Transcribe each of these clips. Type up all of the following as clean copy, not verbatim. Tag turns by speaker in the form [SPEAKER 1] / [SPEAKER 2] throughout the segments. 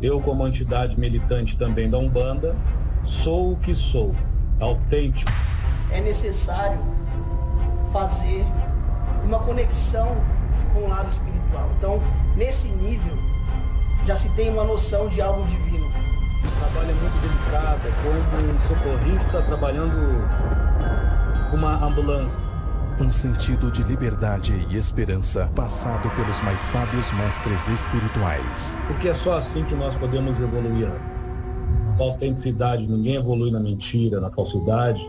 [SPEAKER 1] Eu, como entidade militante também da Umbanda, sou o que sou, autêntico.
[SPEAKER 2] É necessário fazer uma conexão com o lado espiritual. Então, nesse nível, já se tem uma noção de algo divino.
[SPEAKER 1] O trabalho é muito delicado, é como um socorrista trabalhando com uma ambulância.
[SPEAKER 3] Um sentido de liberdade e esperança passado pelos mais sábios mestres espirituais.
[SPEAKER 1] Porque é só assim que nós podemos evoluir. Com autenticidade, ninguém evolui na mentira, na falsidade,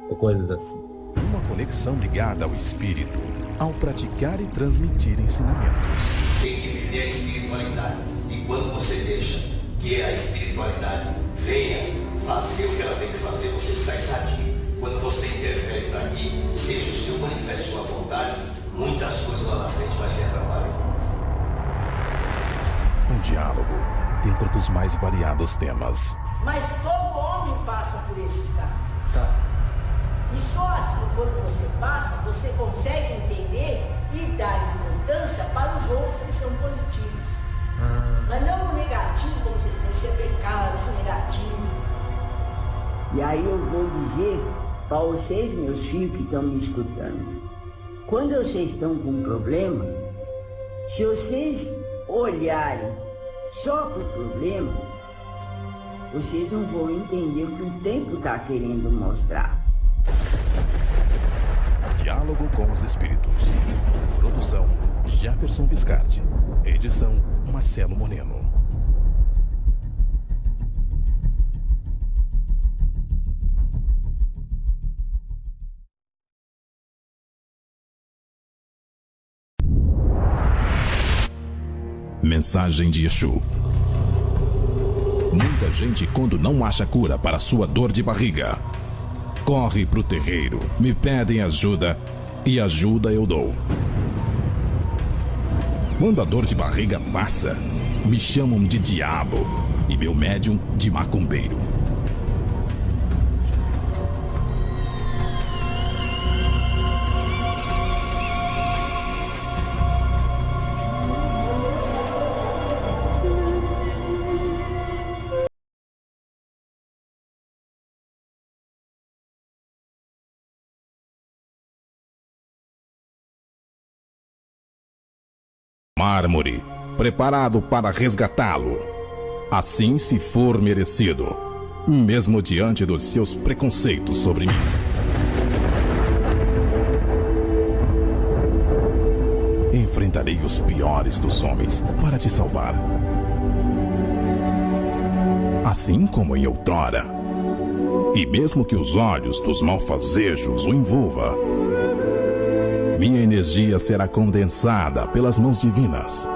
[SPEAKER 1] ou coisas assim.
[SPEAKER 3] Uma conexão ligada ao espírito, ao praticar e transmitir ensinamentos.
[SPEAKER 4] Tem que viver a espiritualidade. E quando você deixa que a espiritualidade venha fazer o que ela tem que fazer, você sai sadio. Quando você interfere daqui, seja o seu manifesto, sua vontade, muitas coisas lá na frente vai ser atrapalhado.
[SPEAKER 3] Um diálogo dentro dos mais variados temas.
[SPEAKER 5] Mas todo homem passa por esse estado. E só assim, quando você passa, você consegue entender e dar importância para os outros que são positivos. Mas não o negativo, como vocês têm, ser pecado, ser negativo.
[SPEAKER 6] E aí eu vou dizer para vocês, meus filhos que estão me escutando, quando vocês estão com um problema, se vocês olharem só para o problema, vocês não vão entender o que o tempo está querendo mostrar.
[SPEAKER 3] Diálogo com os Espíritos. Produção, Jefferson Viscardi. Edição, Marcelo Moreno.
[SPEAKER 7] Mensagem de Exu. Muita gente, quando não acha cura para sua dor de barriga, corre pro terreiro, me pedem ajuda e ajuda eu dou. Quando a dor de barriga passa, me chamam de diabo e meu médium de macumbeiro. Mármore, preparado para resgatá-lo, assim se for merecido, mesmo diante dos seus preconceitos sobre mim. Enfrentarei os piores dos homens para te salvar. Assim como em outrora. E mesmo que os olhos dos malfazejos o envolva, minha energia será condensada pelas mãos divinas.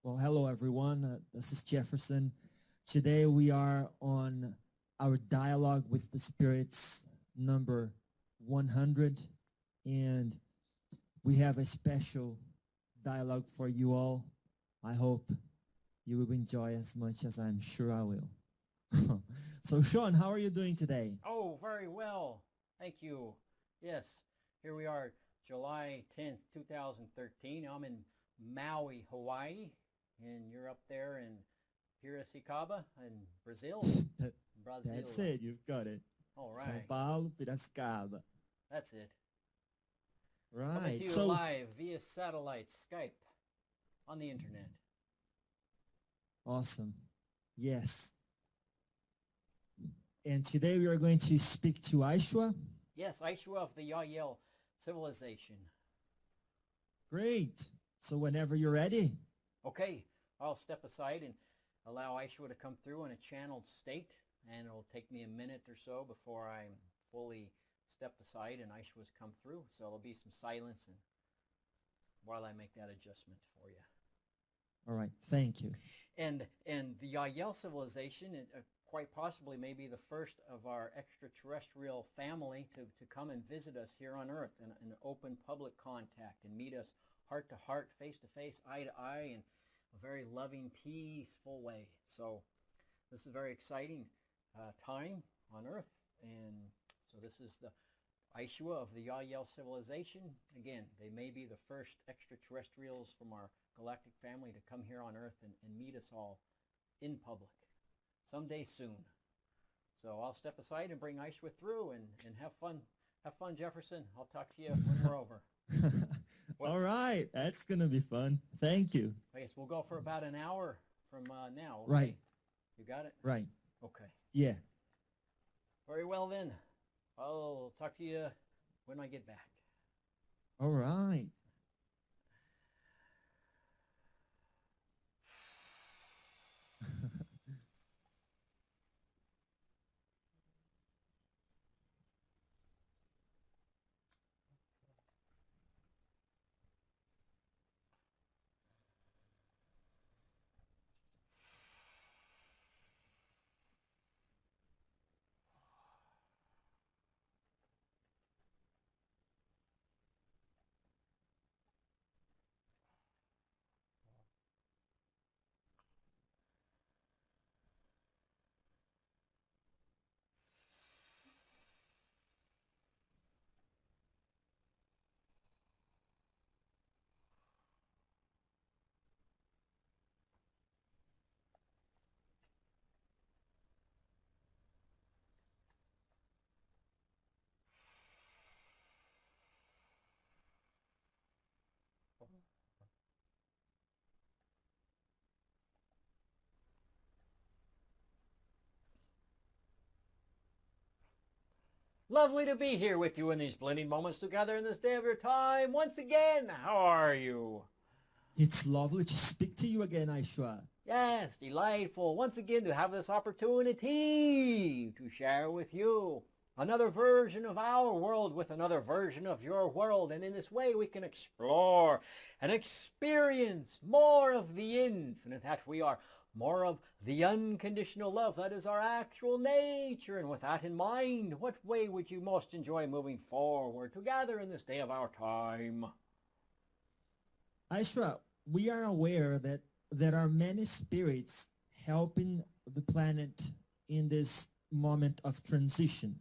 [SPEAKER 8] Well, hello everyone. This is Jefferson. Today we are on our dialogue with the spirits number 100, and we have a special dialogue for you all. I hope you will enjoy as much as I'm sure I will. So Shaun, how are you doing today?
[SPEAKER 9] Oh, very well. Thank you. Yes, here we are, July 10th, 2013. I'm in Maui, Hawaii, and you're up there in Piracicaba in Brazil. Brazil.
[SPEAKER 8] That's it. You've got it.
[SPEAKER 9] All right.
[SPEAKER 8] São Paulo, Piracicaba.
[SPEAKER 9] That's it.
[SPEAKER 8] Right.
[SPEAKER 9] Coming to you live via satellite, Skype, on the internet.
[SPEAKER 8] Awesome. Yes. And today we are going to speak to Ishuwa.
[SPEAKER 9] Yes, Ishuwa of the Yahyel civilization.
[SPEAKER 8] Great. So whenever you're ready.
[SPEAKER 9] Okay, I'll step aside and allow Ishuwa to come through in a channeled state, and it'll take me a minute or so before I'm fully stepped aside and Ishuwa's come through. So there'll be some silence and while I make that adjustment for you.
[SPEAKER 8] All right, thank you.
[SPEAKER 9] And the Yahyel civilization, quite possibly may be the first of our extraterrestrial family to come and visit us here on Earth in an open public contact and meet us heart to heart, face to face, eye to eye, in a very loving, peaceful way. So this is a very exciting time on Earth, and so this is the Ishuwa of the Yahyel civilization. Again, they may be the first extraterrestrials from our galactic family to come here on Earth and meet us all in public someday soon. So I'll step aside and bring Ishuwa through and have fun. Have fun, Jefferson. I'll talk to you when we're over.
[SPEAKER 8] All right, that's going to be fun. Thank you.
[SPEAKER 9] I guess we'll go for about an hour from now. Okay?
[SPEAKER 8] Right.
[SPEAKER 9] You got it?
[SPEAKER 8] Right.
[SPEAKER 9] Okay.
[SPEAKER 8] Yeah.
[SPEAKER 9] Very well then. I'll talk to you when I get back.
[SPEAKER 8] All right.
[SPEAKER 9] Lovely to be here with you in these blending moments together in this day of your time. Once again, how are you?
[SPEAKER 8] It's lovely to speak to you again, Ishuwa.
[SPEAKER 9] Yes, delightful once again to have this opportunity to share with you another version of our world with another version of your world. And in this way we can explore and experience more of the infinite, that we are more of the unconditional love that is our actual nature. And with that in mind, what way would you most enjoy moving forward together in this day of our time?
[SPEAKER 8] Ishuwa, we are aware that there are many spirits helping the planet in this moment of transition.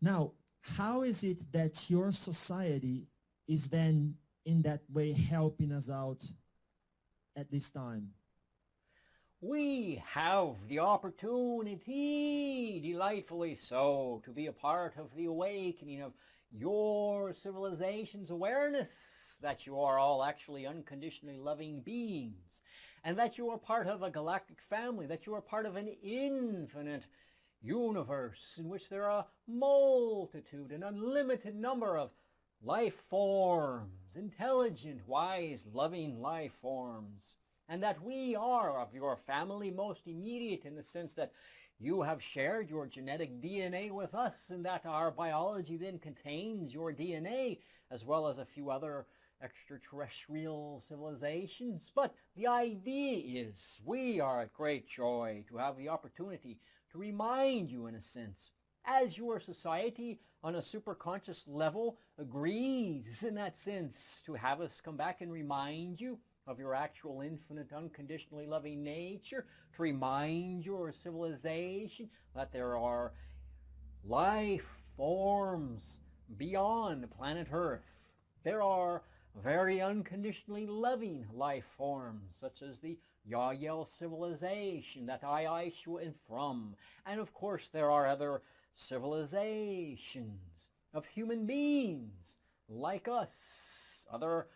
[SPEAKER 8] Now, how is it that your society is then in that way helping us out at this time?
[SPEAKER 9] We have the opportunity, delightfully so, to be a part of the awakening of your civilization's awareness that you are all actually unconditionally loving beings, and that you are part of a galactic family, that you are part of an infinite universe in which there are a multitude, an unlimited number of life forms, intelligent, wise, loving life forms, and that we are of your family most immediate in the sense that you have shared your genetic DNA with us, and that our biology then contains your DNA, as well as a few other extraterrestrial civilizations. But the idea is we are at great joy to have the opportunity to remind you, in a sense, as your society on a superconscious level agrees, in that sense, to have us come back and remind you of your actual infinite, unconditionally loving nature, to remind your civilization that there are life forms beyond planet Earth. There are very unconditionally loving life forms, such as the Yahyel civilization that I Ishuwa am from. And of course there are other civilizations of human beings like us, other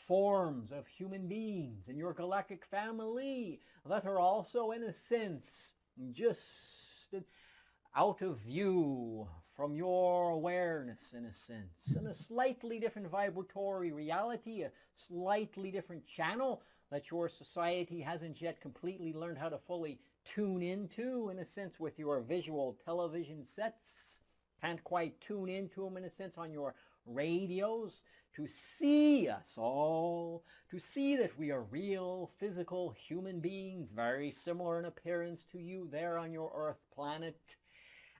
[SPEAKER 9] forms of human beings in your galactic family that are also, in a sense, just out of view from your awareness, in a sense, in a slightly different vibratory reality, a slightly different channel that your society hasn't yet completely learned how to fully tune into, in a sense, with your visual television sets. Can't quite tune into them, in a sense, on your radios, to see us all, to see that we are real, physical human beings, very similar in appearance to you there on your Earth planet.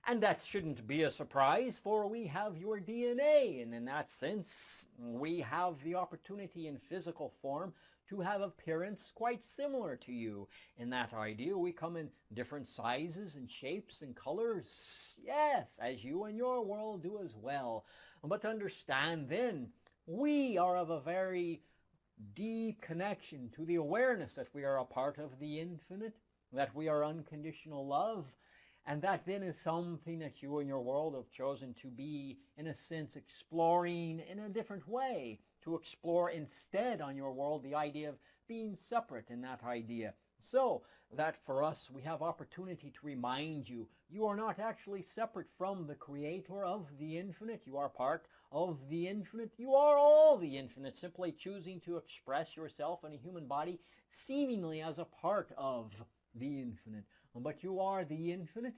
[SPEAKER 9] And that shouldn't be a surprise, for we have your DNA, and in that sense, we have the opportunity in physical form to have appearance quite similar to you. In that idea, we come in different sizes and shapes and colors, yes, as you and your world do as well. But understand then, we are of a very deep connection to the awareness that we are a part of the infinite, that we are unconditional love, and that then is something that you and your world have chosen to be, in a sense, exploring in a different way, to explore instead on your world the idea of being separate in that idea. So that for us, we have opportunity to remind you, you are not actually separate from the creator of the infinite. You are part of the infinite. You are all the infinite, simply choosing to express yourself in a human body seemingly as a part of the infinite. But you are the infinite,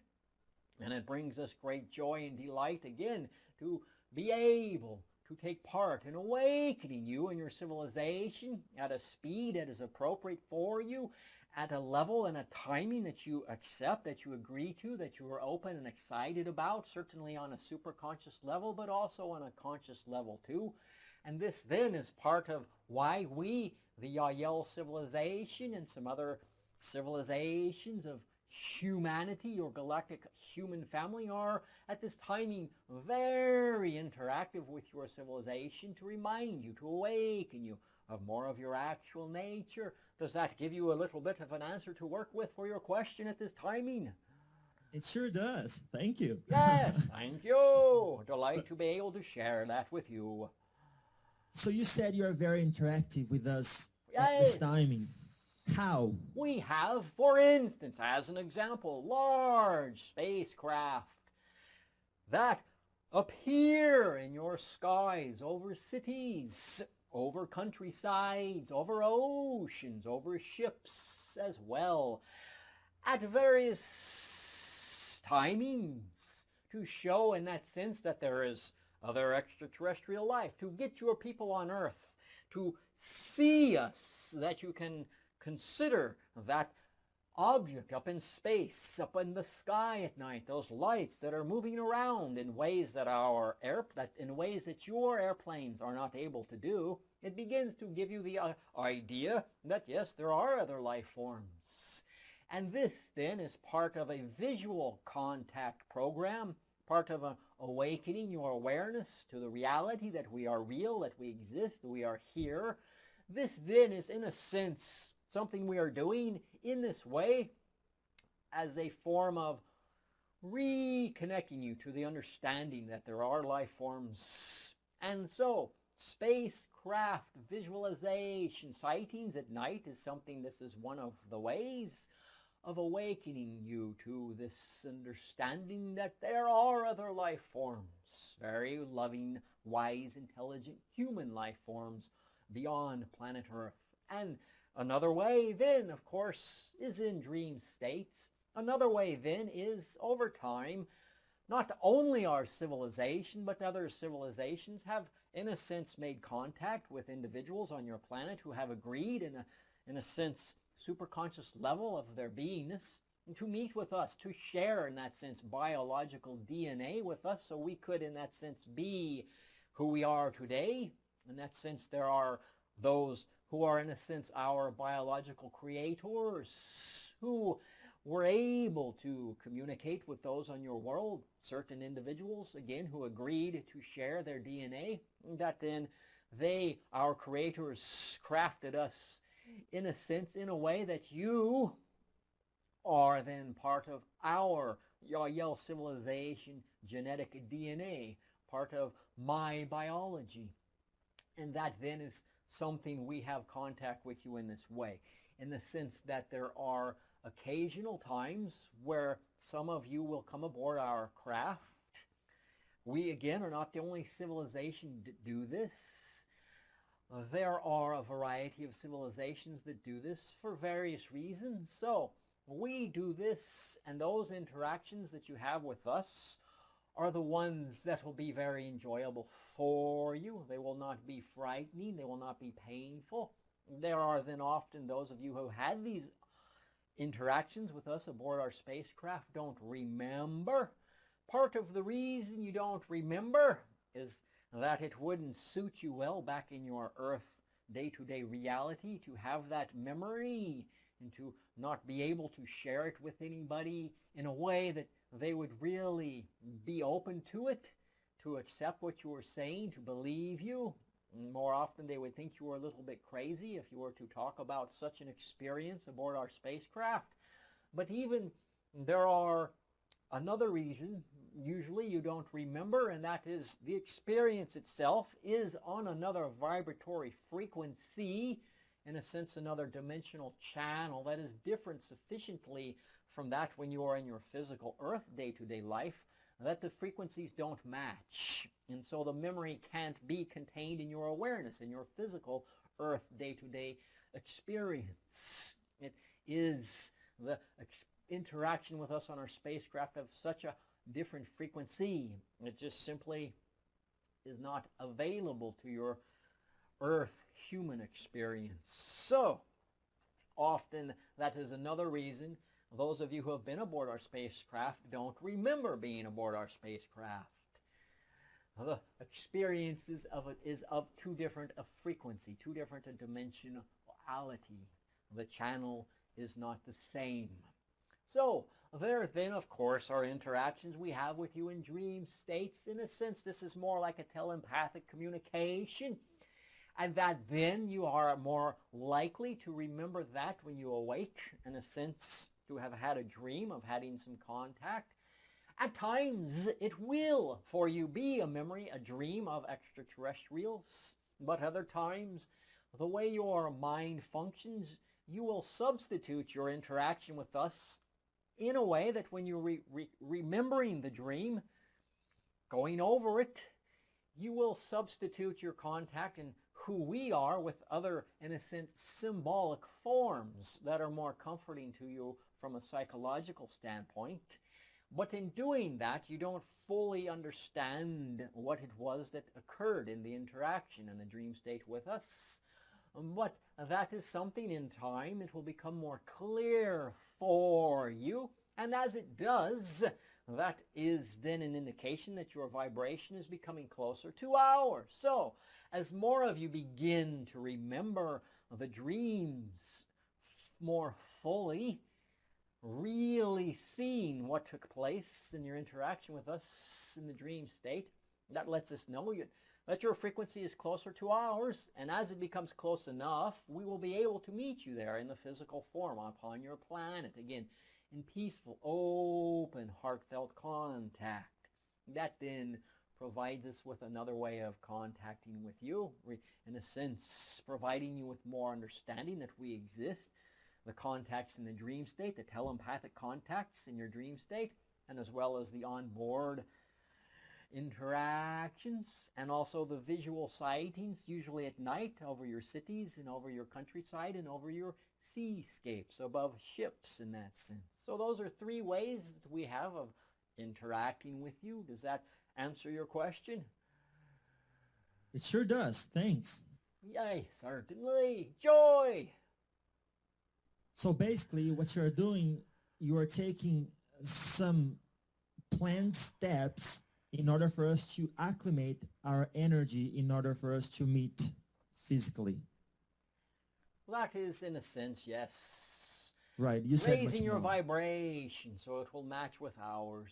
[SPEAKER 9] and it brings us great joy and delight again to be able to take part in awakening you and your civilization at a speed that is appropriate for you, at a level and a timing that you accept, that you agree to, that you are open and excited about, certainly on a superconscious level, but also on a conscious level too. And this then is part of why we, the Yahyel civilization and some other civilizations of humanity, your galactic human family, are at this timing very interactive with your civilization to remind you, to awaken you of more of your actual nature. Does that give you a little bit of an answer to work with for your question at this timing?
[SPEAKER 8] It sure does. Thank you.
[SPEAKER 9] Yes, thank you. Delight to be able to share that with you.
[SPEAKER 8] So you said you're very interactive with us at this timing. How?
[SPEAKER 9] We have, for instance, as an example, large spacecraft that appear in your skies over cities, over countrysides, over oceans, over ships as well, at various timings, to show in that sense that there is other extraterrestrial life, to get your people on Earth to see us, that you can consider that object up in space, up in the sky at night, those lights that are moving around in ways that your airplanes are not able to do. It begins to give you the idea that yes, there are other life forms. And this then is part of a visual contact program, part of awakening your awareness to the reality that we are real, that we exist, that we are here. This then is, in a sense, something we are doing in this way as a form of reconnecting you to the understanding that there are life forms. And so spacecraft visualization sightings at night is something, this is one of the ways of awakening you to this understanding that there are other life forms, very loving, wise, intelligent human life forms beyond planet Earth. And another way then, of course, is in dream states. Another way then is, over time, not only our civilization, but other civilizations have in a sense, made contact with individuals on your planet who have agreed in a sense, superconscious level of their beingness, to meet with us, to share, in that sense, biological DNA with us, so we could, in that sense, be who we are today. In that sense, there are those who are, in a sense, our biological creators, who were able to communicate with those on your world, certain individuals, again, who agreed to share their DNA, that then they, our creators, crafted us, in a sense, in a way that you are then part of our Yahyel civilization genetic DNA, part of my biology. And that then is something we have contact with you in this way, in the sense that there are occasional times where some of you will come aboard our craft. We, again, are not the only civilization that do this. There are a variety of civilizations that do this for various reasons. So we do this, and those interactions that you have with us are the ones that will be very enjoyable for you. They will not be frightening. They will not be painful. There are then often those of you who had these interactions with us aboard our spacecraft don't remember. Part of the reason you don't remember is that it wouldn't suit you well back in your Earth day-to-day reality to have that memory and to not be able to share it with anybody in a way that they would really be open to it, to accept what you were saying, to believe you. More often they would think you were a little bit crazy if you were to talk about such an experience aboard our spacecraft. But even there are another reason usually you don't remember, and that is the experience itself is on another vibratory frequency, in a sense another dimensional channel that is different sufficiently from that when you are in your physical Earth day-to-day life, that the frequencies don't match. And so the memory can't be contained in your awareness, in your physical Earth day-to-day experience. It is the interaction with us on our spacecraft of such a different frequency. It just simply is not available to your Earth human experience. So often that is another reason those of you who have been aboard our spacecraft don't remember being aboard our spacecraft. The experiences of it is of too different a frequency, too different a dimensionality. The channel is not the same. So there then, of course, are interactions we have with you in dream states. In a sense, this is more like a telepathic communication. And that then you are more likely to remember that when you awake, in a sense, to have had a dream of having some contact. At times, it will, for you, be a memory, a dream of extraterrestrials. But other times, the way your mind functions, you will substitute your interaction with us in a way that when you're remembering the dream, going over it, you will substitute your contact in who we are with other, in a sense, symbolic forms that are more comforting to you from a psychological standpoint. But in doing that, you don't fully understand what it was that occurred in the interaction in the dream state with us. But that is something in time, it will become more clear for you. And as it does, that is then an indication that your vibration is becoming closer to ours. So, as more of you begin to remember the dreams more fully, really seeing what took place in your interaction with us in the dream state, that lets us know that your frequency is closer to ours, and as it becomes close enough, we will be able to meet you there in the physical form upon your planet, again, in peaceful, open, heartfelt contact. That then provides us with another way of contacting with you, in a sense, providing you with more understanding that we exist. The contacts in the dream state, the telepathic contacts in your dream state, and as well as the onboard interactions, and also the visual sightings, usually at night, over your cities and over your countryside and over your seascapes, above ships in that sense. So those are three ways that we have of interacting with you. Does that answer your question?
[SPEAKER 8] It sure does. Thanks.
[SPEAKER 9] Yay, certainly. Joy.
[SPEAKER 8] So basically what you're doing, you are taking some planned steps in order for us to acclimate our energy in order for us to meet physically.
[SPEAKER 9] That is, in a sense, yes.
[SPEAKER 8] Right. You said
[SPEAKER 9] raising your
[SPEAKER 8] more.
[SPEAKER 9] vibration so it will match with ours.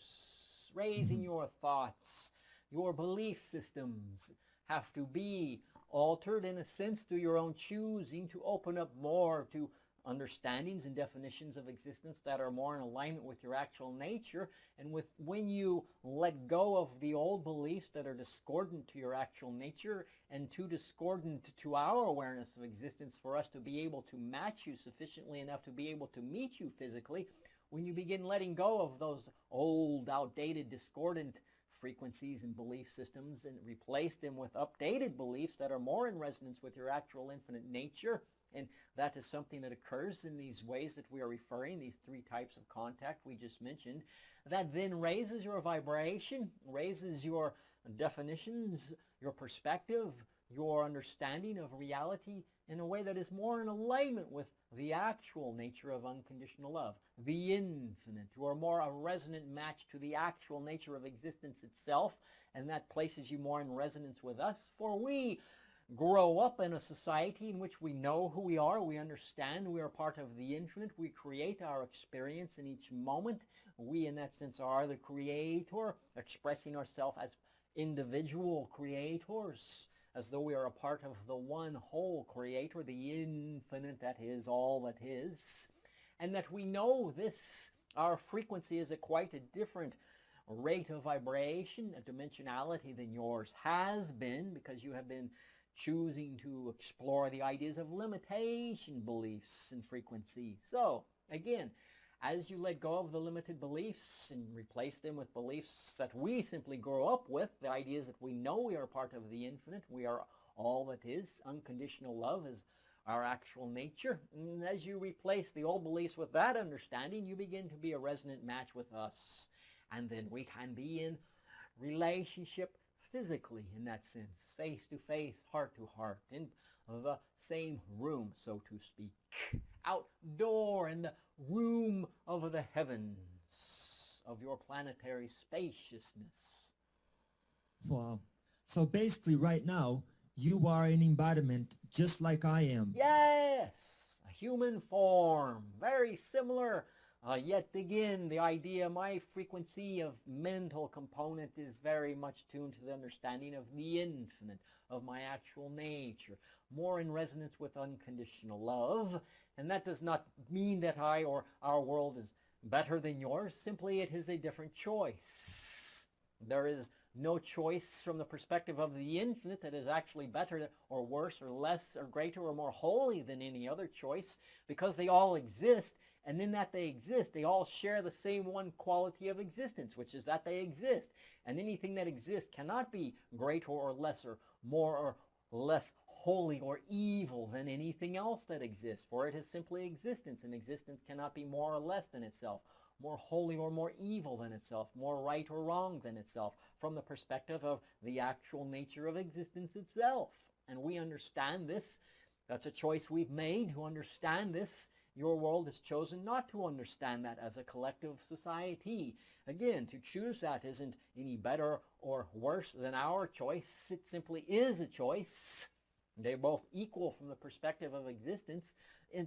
[SPEAKER 9] Raising your thoughts. Your belief systems have to be altered, in a sense, to your own choosing, to open up more to understandings and definitions of existence that are more in alignment with your actual nature. And when you let go of the old beliefs that are discordant to your actual nature and too discordant to our awareness of existence for us to be able to match you sufficiently enough to be able to meet you physically, when you begin letting go of those old, outdated, discordant frequencies and belief systems and replace them with updated beliefs that are more in resonance with your actual infinite nature, and that is something that occurs in these ways that we are referring, these three types of contact we just mentioned, that then raises your vibration, raises your definitions, your perspective, your understanding of reality in a way that is more in alignment with the actual nature of unconditional love, the infinite, or more a resonant match to the actual nature of existence itself, and that places you more in resonance with us, for we grow up in a society in which we know who we are, we understand we are part of the infinite, we create our experience in each moment. We, in that sense, are the creator, expressing ourselves as individual creators, as though we are a part of the one whole creator, the infinite that is all that is, and that we know this, our frequency is at quite a different rate of vibration, a dimensionality than yours has been, because you have been choosing to explore the ideas of limitation beliefs and frequency. So, again, as you let go of the limited beliefs and replace them with beliefs that we simply grow up with, the ideas that we know we are part of the infinite, we are all that is, unconditional love is our actual nature. And as you replace the old beliefs with that understanding, you begin to be a resonant match with us. And then we can be in relationship physically, in that sense, face to face, heart to heart, in the same room, so to speak, outdoor in the room of the heavens, of your planetary spaciousness.
[SPEAKER 8] Wow. So basically right now, you are an embodiment just like I am.
[SPEAKER 9] Yes, a human form, very similar. Yet again, the idea, my frequency of mental component is very much tuned to the understanding of the infinite, of my actual nature, more in resonance with unconditional love. And that does not mean that I or our world is better than yours. Simply it is a different choice. There is no choice from the perspective of the infinite that is actually better or worse or less or greater or more holy than any other choice, because they all exist. And in that they exist, they all share the same one quality of existence, which is that they exist. And anything that exists cannot be greater or lesser, more or less holy or evil than anything else that exists, for it is simply existence, and existence cannot be more or less than itself, more holy or more evil than itself, more right or wrong than itself, from the perspective of the actual nature of existence itself. And we understand this. That's a choice we've made to understand this. Your world has chosen not to understand that as a collective society. Again, to choose that isn't any better or worse than our choice. It simply is a choice. They're both equal from the perspective of existence.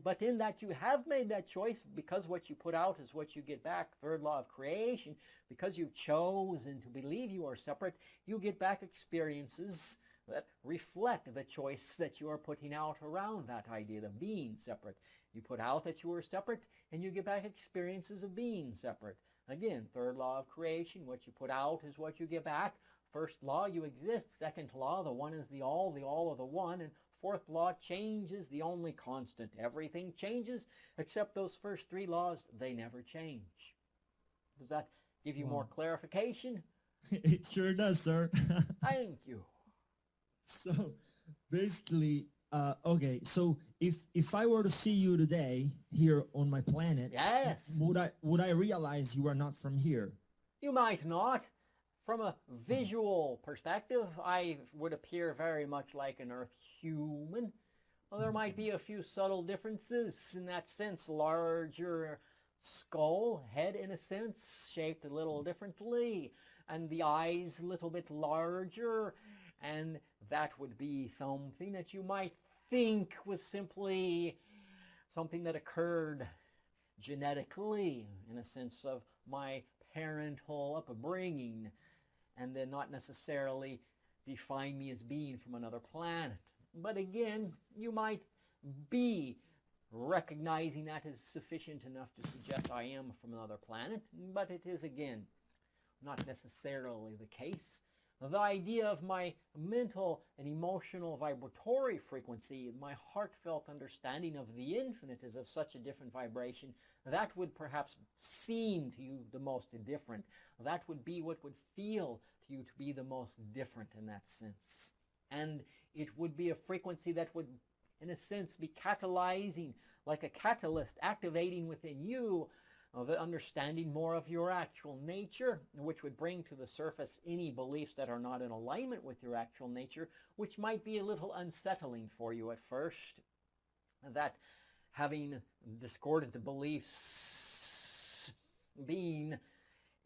[SPEAKER 9] But in that you have made that choice, because what you put out is what you get back, third law of creation, because you've chosen to believe you are separate, you get back experiences that reflect the choice that you are putting out around that idea of being separate. You put out that you are separate, and you get back experiences of being separate. Again, third law of creation, what you put out is what you get back. First law, you exist. Second law, the one is the all of the one. And fourth law, change is the only constant. Everything changes except those first three laws. They never change. Does that give you more clarification?
[SPEAKER 8] It sure does, sir.
[SPEAKER 9] Thank you.
[SPEAKER 8] So basically, okay, so if I were to see you today here on my planet,
[SPEAKER 9] yes,
[SPEAKER 8] would I realize you are not from here?
[SPEAKER 9] You might not. From a visual perspective, I would appear very much like an Earth human. Well, there might be a few subtle differences in that sense. Larger skull, head in a sense, shaped a little differently, and the eyes a little bit larger, and that would be something that you might think was simply something that occurred genetically, in a sense of my parental upbringing, and then not necessarily define me as being from another planet. But again, you might be recognizing that as sufficient enough to suggest I am from another planet, but it is, again, not necessarily the case. The idea of my mental and emotional vibratory frequency, my heartfelt understanding of the infinite is of such a different vibration, that would perhaps seem to you the most different. That would be what would feel to you to be the most different in that sense. And it would be a frequency that would, in a sense, be catalyzing, like a catalyst, activating within you the understanding more of your actual nature, which would bring to the surface any beliefs that are not in alignment with your actual nature, which might be a little unsettling for you at first. That having discordant beliefs, being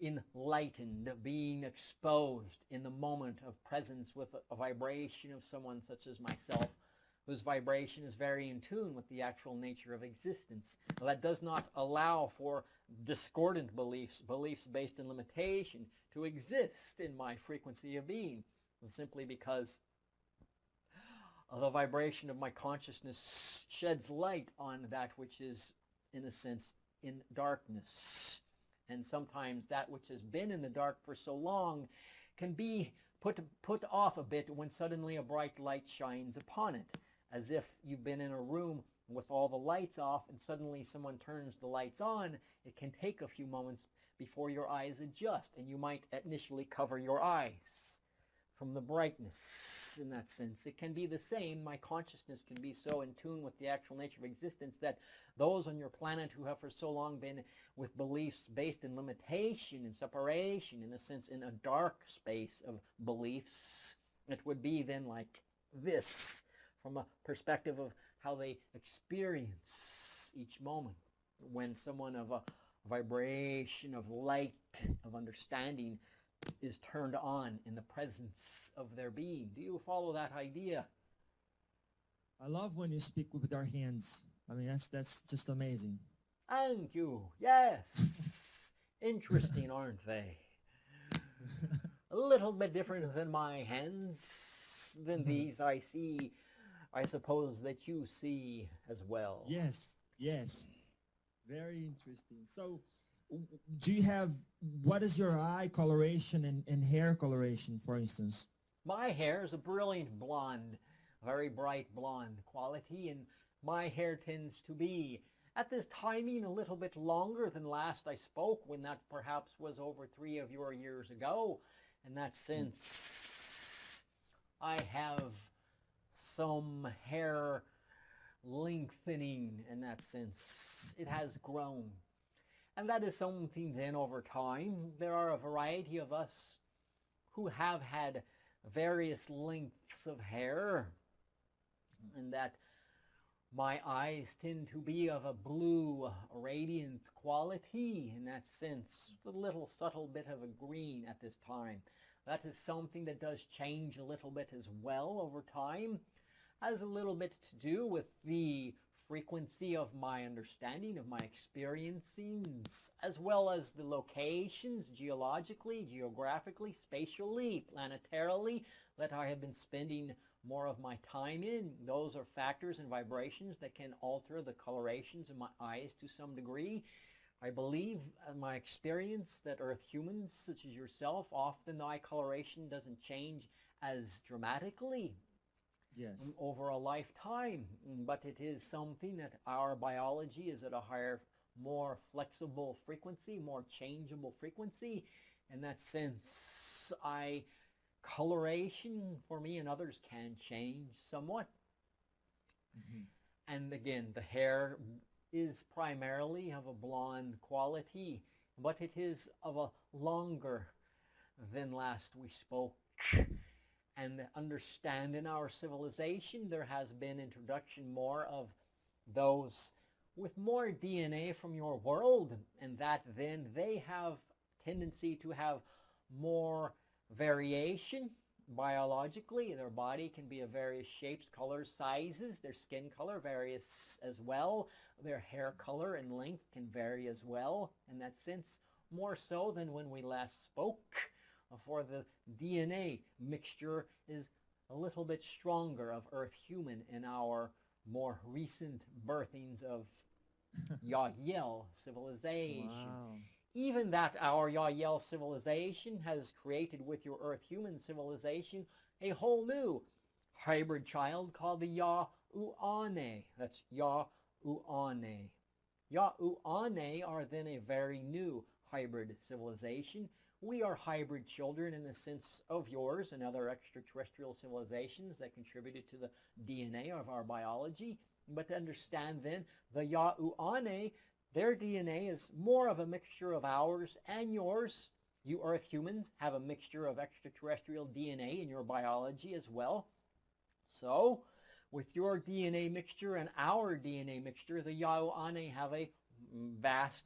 [SPEAKER 9] enlightened, being exposed in the moment of presence with a vibration of someone such as myself, whose vibration is very in tune with the actual nature of existence. Well, that does not allow for discordant beliefs, beliefs based in limitation, to exist in my frequency of being, simply because the vibration of my consciousness sheds light on that which is, in a sense, in darkness. And sometimes that which has been in the dark for so long can be put off a bit when suddenly a bright light shines upon it, as if you've been in a room with all the lights off and suddenly someone turns the lights on. It can take a few moments before your eyes adjust, and you might initially cover your eyes from the brightness. In that sense, it can be the same. My consciousness can be so in tune with the actual nature of existence that those on your planet who have for so long been with beliefs based in limitation and separation, in a sense, in a dark space of beliefs, it would be then like this, from a perspective of how they experience each moment. When someone of a vibration of light, of understanding, is turned on in the presence of their being. Do you follow that idea?
[SPEAKER 8] I love when you speak with our hands. I mean, that's just amazing.
[SPEAKER 9] Thank you. Yes. Interesting, aren't they? A little bit different than my hands, than these I see, I suppose, that you see as well.
[SPEAKER 8] Yes, yes. Very interesting. So, do you have, what is your eye coloration and hair coloration, for instance?
[SPEAKER 9] My hair is a brilliant blonde, very bright blonde quality, and my hair tends to be, at this timing, a little bit longer than last I spoke, when that perhaps was over 3 of your years ago. In that sense, I have some hair lengthening in that sense. It has grown. And that is something then over time. There are a variety of us who have had various lengths of hair, and that my eyes tend to be of a blue, radiant quality in that sense, with a little subtle bit of a green at this time. That is something that does change a little bit as well over time. Has a little bit to do with the frequency of my understanding, of my experiencings, as well as the locations, geologically, geographically, spatially, planetarily, that I have been spending more of my time in. Those are factors and vibrations that can alter the colorations of my eyes to some degree. I believe, in my experience, that Earth humans, such as yourself, often the eye coloration doesn't change as dramatically.
[SPEAKER 8] Yes.
[SPEAKER 9] Over a lifetime, but it is something that our biology is at a higher, more flexible frequency, more changeable frequency. In that sense, coloration for me and others can change somewhat. Mm-hmm. And again, the hair is primarily of a blonde quality, but it is of a longer than last we spoke. And understand in our civilization there has been introduction more of those with more DNA from your world, and that then they have tendency to have more variation biologically. Their body can be of various shapes, colors, sizes. Their skin color varies as well. Their hair color and length can vary as well. In that sense, more so than when we last spoke. For the DNA mixture is a little bit stronger of Earth human in our more recent birthings of Yahyel civilization.
[SPEAKER 8] Wow.
[SPEAKER 9] Even that our Yahyel civilization has created with your Earth human civilization a whole new hybrid child called the Yahuane. That's Yahuane. Yahuane are then a very new hybrid civilization. We are hybrid children in the sense of yours and other extraterrestrial civilizations that contributed to the DNA of our biology. But to understand then, the Yahuane, their DNA is more of a mixture of ours and yours. You Earth humans have a mixture of extraterrestrial DNA in your biology as well. So, with your DNA mixture and our DNA mixture, the Yahuane have a vast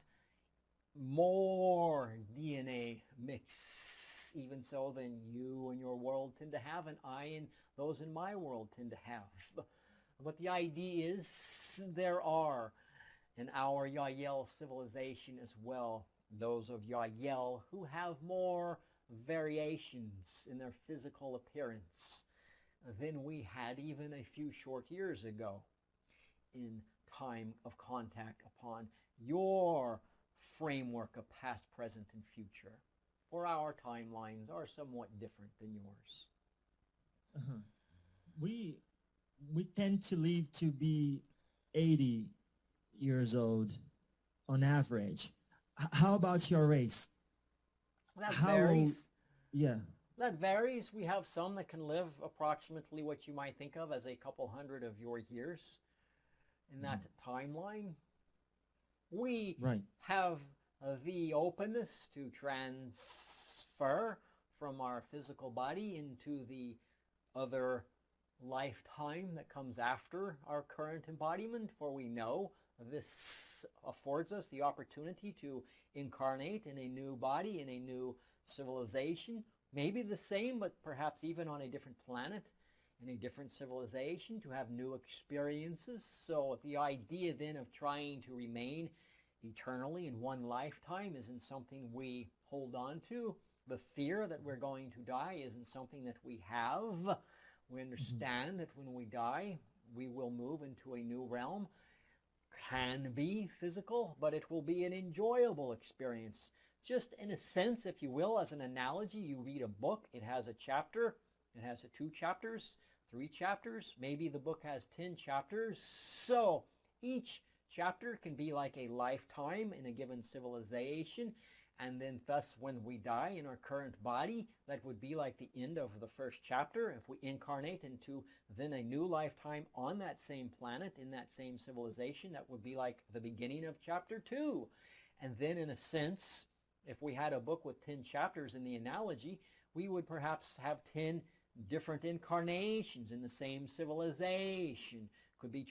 [SPEAKER 9] more DNA mix, even so than you and your world tend to have, and I and those in my world tend to have. But the idea is there are in our Yahyel civilization as well those of Yahyel who have more variations in their physical appearance than we had even a few short years ago in time of contact upon your framework of past, present, and future. For our timelines are somewhat different than yours.
[SPEAKER 8] Uh-huh. We tend to live to be 80 years old on average. How about your race?
[SPEAKER 9] That varies.
[SPEAKER 8] Yeah.
[SPEAKER 9] That varies. We have some that can live approximately what you might think of as a couple hundred of your years in that timeline. We have the openness to transfer from our physical body into the other lifetime that comes after our current embodiment, for we know this affords us the opportunity to incarnate in a new body, in a new civilization, maybe the same, but perhaps even on a different planet, in a different civilization, to have new experiences. So the idea then of trying to remain eternally in one lifetime isn't something we hold on to. The fear that we're going to die isn't something that we have. We understand that when we die, we will move into a new realm. Can be physical, but it will be an enjoyable experience. Just in a sense, if you will, as an analogy, you read a book, it has a chapter, it has 2 chapters, 3 chapters, maybe the book has 10 chapters. So each chapter can be like a lifetime in a given civilization, and then thus when we die in our current body, that would be like the end of the first chapter. If we incarnate into then a new lifetime on that same planet, in that same civilization, that would be like the beginning of chapter 2. And then in a sense, if we had a book with 10 chapters in the analogy, we would perhaps have 10 different incarnations in the same civilization. Could be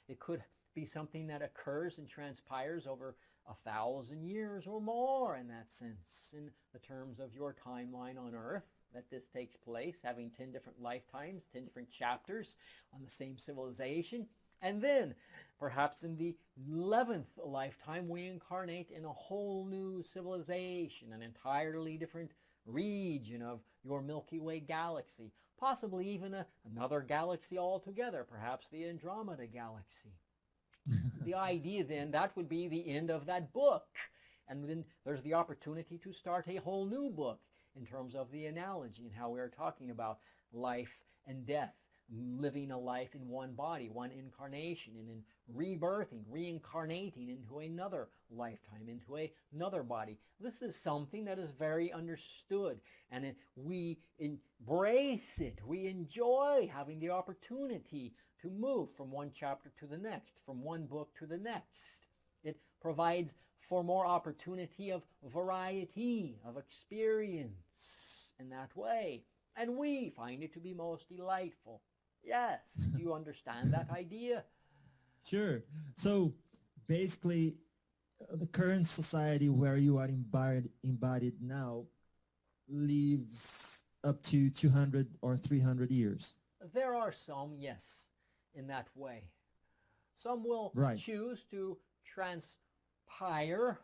[SPEAKER 9] it could be something that occurs and transpires over 1,000 years or more in that sense, in the terms of your timeline on Earth, that this takes place, having 10 different lifetimes, 10 different chapters on the same civilization. And then, perhaps in the 11th lifetime, we incarnate in a whole new civilization, an entirely different region of your Milky Way galaxy, possibly even another galaxy altogether, perhaps the Andromeda galaxy. The idea then, that would be the end of that book. And then there's the opportunity to start a whole new book in terms of the analogy and how we're talking about life and death, living a life in one body, one incarnation, and then rebirthing, reincarnating into another lifetime, into another body. This is something that is very understood, and we embrace it. We enjoy having the opportunity to move from one chapter to the next, from one book to the next. It provides for more opportunity of variety, of experience in that way. And we find it to be most delightful. Yes, do you understand that idea?
[SPEAKER 8] Sure. So basically, the current society where you are embodied now lives up to 200 or 300 years.
[SPEAKER 9] There are some, yes, in that way. Some will choose to transpire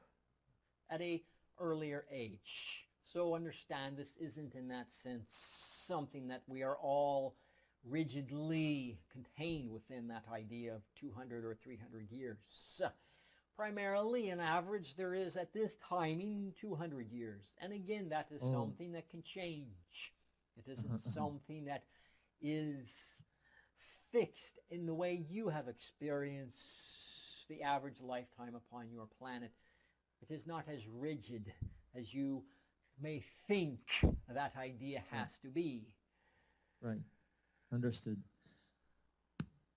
[SPEAKER 9] at a earlier age. So understand, this isn't in that sense something that we are all rigidly contained within that idea of 200 or 300 years. Primarily, an average, there is at this timing 200 years. And again, that is something that can change. It isn't something that is fixed in the way you have experienced the average lifetime upon your planet. It is not as rigid as you may think that idea has to be.
[SPEAKER 8] Right. Understood.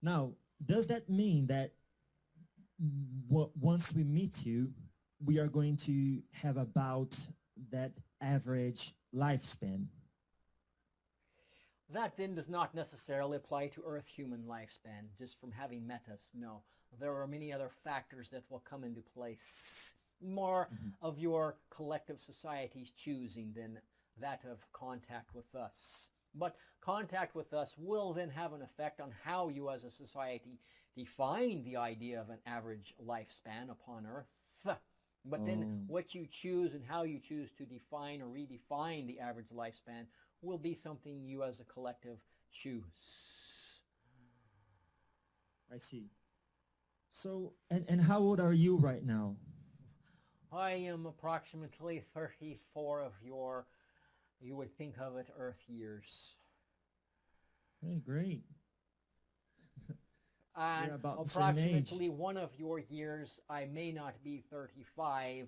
[SPEAKER 8] Now, does that mean that once we meet you, we are going to have about that average lifespan?
[SPEAKER 9] That then does not necessarily apply to Earth human lifespan, just from having met us. No, there are many other factors that will come into place. More of your collective society's choosing than that of contact with us. But contact with us will then have an effect on how you as a society define the idea of an average lifespan upon Earth. But then what you choose and how you choose to define or redefine the average lifespan will be something you as a collective choose.
[SPEAKER 8] I see. So, and how old are you right now?
[SPEAKER 9] I am approximately 34 of your, you would think of it, Earth years.
[SPEAKER 8] Hey, great.
[SPEAKER 9] And approximately one of your years, I may not be 35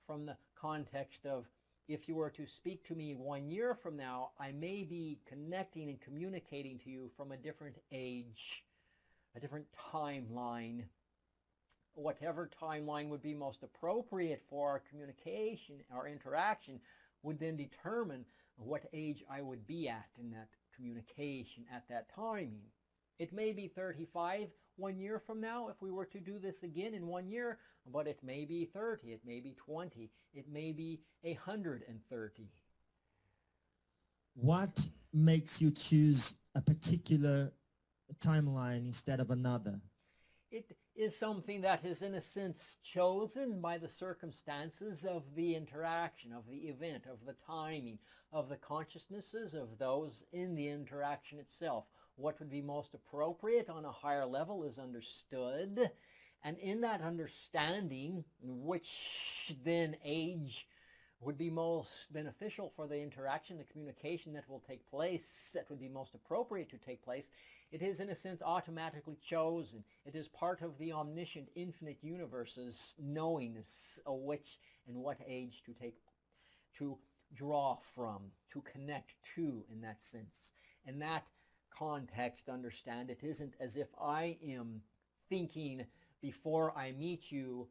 [SPEAKER 9] from the context of, if you were to speak to me 1 year from now, I may be connecting and communicating to you from a different age, a different timeline. Whatever timeline would be most appropriate for our communication, our interaction, would then determine what age I would be at in that communication at that timing. It may be 35 1 year from now if we were to do this again in 1 year, but it may be 30, it may be 20, it may be 130.
[SPEAKER 8] What makes you choose a particular timeline instead of another?
[SPEAKER 9] It is something that is in a sense chosen by the circumstances of the interaction, of the event, of the timing, of the consciousnesses of those in the interaction itself. What would be most appropriate on a higher level is understood, and in that understanding, which then age would be most beneficial for the interaction, the communication that will take place, that would be most appropriate to take place, it is in a sense automatically chosen. It is part of the omniscient infinite universe's knowingness of which and what age to draw from, to connect to in that sense. In that context, understand, it isn't as if I am thinking before I meet you,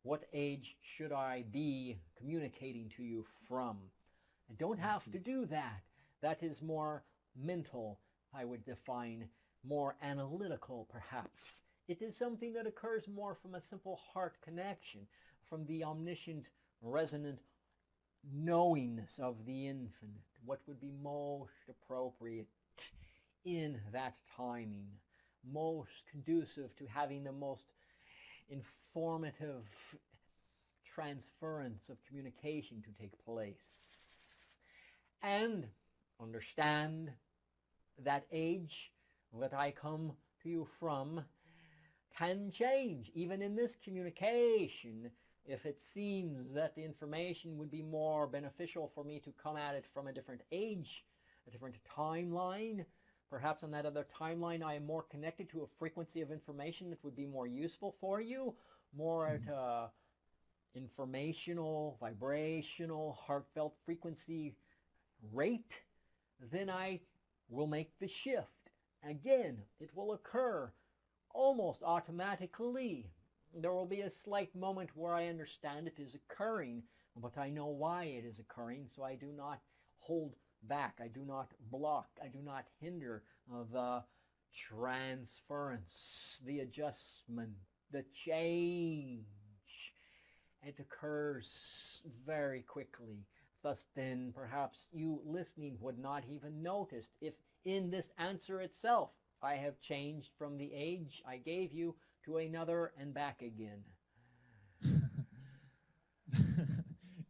[SPEAKER 9] what age should I be communicating to you from? I don't have to do that. That is more mental, I would define, more analytical perhaps. It is something that occurs more from a simple heart connection, from the omniscient, resonant knowingness of the infinite, what would be most appropriate in that timing, most conducive to having the most informative transference of communication to take place. And understand that age that I come to you from can change even in this communication. If it seems that the information would be more beneficial for me to come at it from a different age, a different timeline, perhaps on that other timeline I am more connected to a frequency of information that would be more useful for you, more at a informational, vibrational, heartfelt frequency rate, then I will make the shift. Again, it will occur almost automatically There will be a slight moment where I understand it is occurring, but I know why it is occurring, so I do not hold back, I do not block, I do not hinder the transference, the adjustment, the change. It occurs very quickly. Thus then, perhaps you listening would not even notice if in this answer itself I have changed from the age I gave you to another and back again.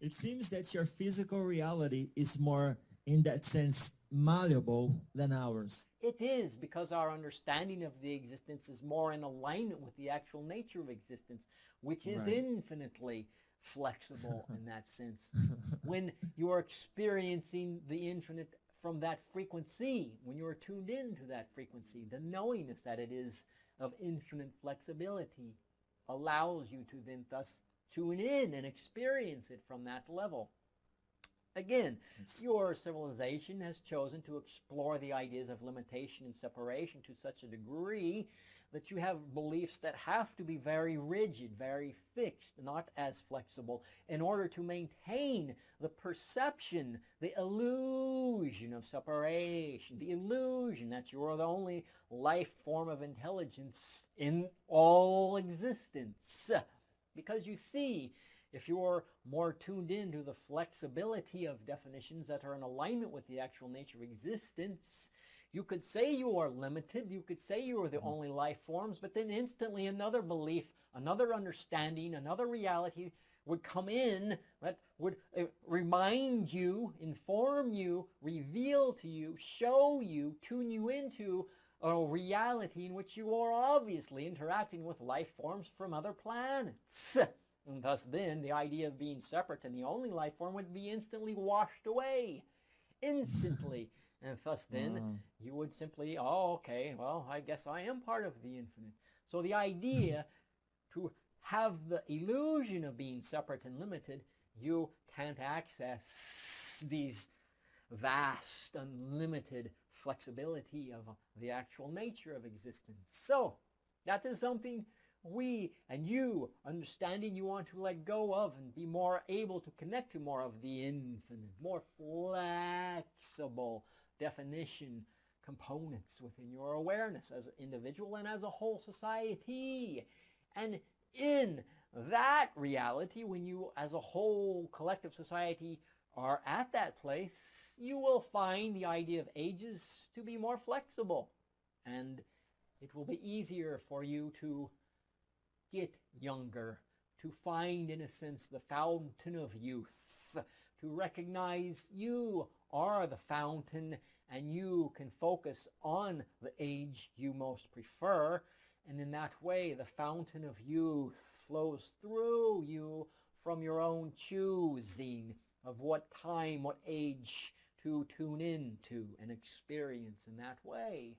[SPEAKER 8] It seems that your physical reality is more, in that sense, malleable than ours.
[SPEAKER 9] It is, because our understanding of the existence is more in alignment with the actual nature of existence, which is infinitely flexible in that sense. When you are experiencing the infinite from that frequency, when you are tuned into that frequency, the knowingness that it is of infinite flexibility allows you to then thus tune in and experience it from that level. Again, your civilization has chosen to explore the ideas of limitation and separation to such a degree that you have beliefs that have to be very rigid, very fixed, not as flexible, in order to maintain the perception, the illusion of separation, the illusion that you are the only life form of intelligence in all existence. Because you see, if you're more tuned into the flexibility of definitions that are in alignment with the actual nature of existence, you could say you are limited, you could say you are the only life forms, but then instantly another belief, another understanding, another reality would come in that would remind you, inform you, reveal to you, show you, tune you into a reality in which you are obviously interacting with life forms from other planets. And thus then the idea of being separate and the only life form would be instantly washed away. Instantly. And thus then you would simply, oh, okay, well, I guess I am part of the infinite. So the idea to have the illusion of being separate and limited, you can't access these vast, unlimited flexibility of the actual nature of existence. So that is something we and you, understanding you want to let go of and be more able to connect to more of the infinite, more flexible definition components within your awareness as an individual and as a whole society. And in that reality, when you as a whole collective society are at that place, you will find the idea of ages to be more flexible, and it will be easier for you to get younger, to find, in a sense, the fountain of youth, to recognize you are the fountain and you can focus on the age you most prefer, and in that way the fountain of youth flows through you from your own choosing of what time, what age to tune into and experience. In that way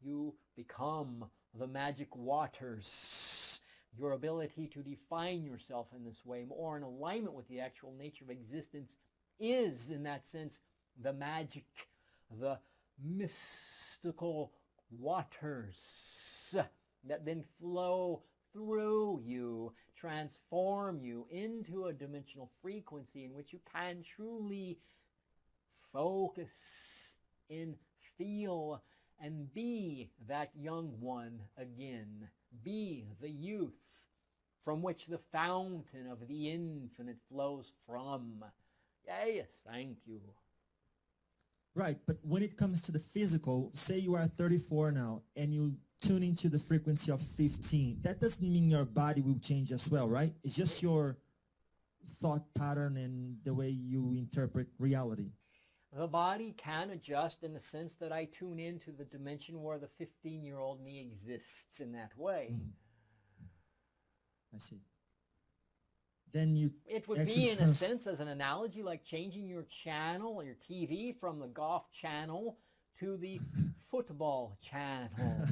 [SPEAKER 9] you become the magic waters. Your ability to define yourself in this way, more in alignment with the actual nature of existence, is, in that sense, the magic, the mystical waters that then flow through you, transform you into a dimensional frequency in which you can truly focus and feel and be that young one again. Be the youth from which the fountain of the infinite flows from. Yes, thank you.
[SPEAKER 8] Right, but when it comes to the physical, say you are 34 now and you tune into the frequency of 15, that doesn't mean your body will change as well, right? It's just your thought pattern and the way you interpret reality.
[SPEAKER 9] The body can adjust in the sense that I tune into the dimension where the 15-year-old me exists in that way.
[SPEAKER 8] I see. Then you...
[SPEAKER 9] It would be, in a sense, as an analogy, like changing your channel, your TV, from the golf channel to the football channel.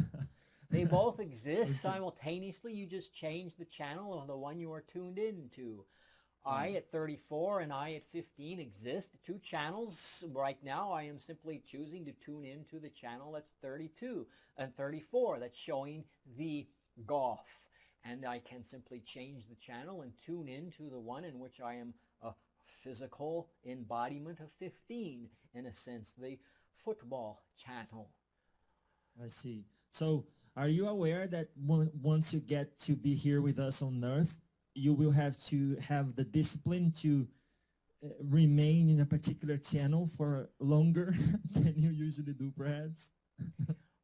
[SPEAKER 9] They both exist simultaneously. You just change the channel of the one you are tuned into. I at 34 and I at 15 exist. Two channels. Right now I am simply choosing to tune into the channel that's 32 and 34. That's showing the golf. And I can simply change the channel and tune into the one in which I am a physical embodiment of 15, in a sense, the football channel.
[SPEAKER 8] I see. So are you aware that once you get to be here with us on Earth, you will have to have the discipline to remain in a particular channel for longer than you usually do, perhaps?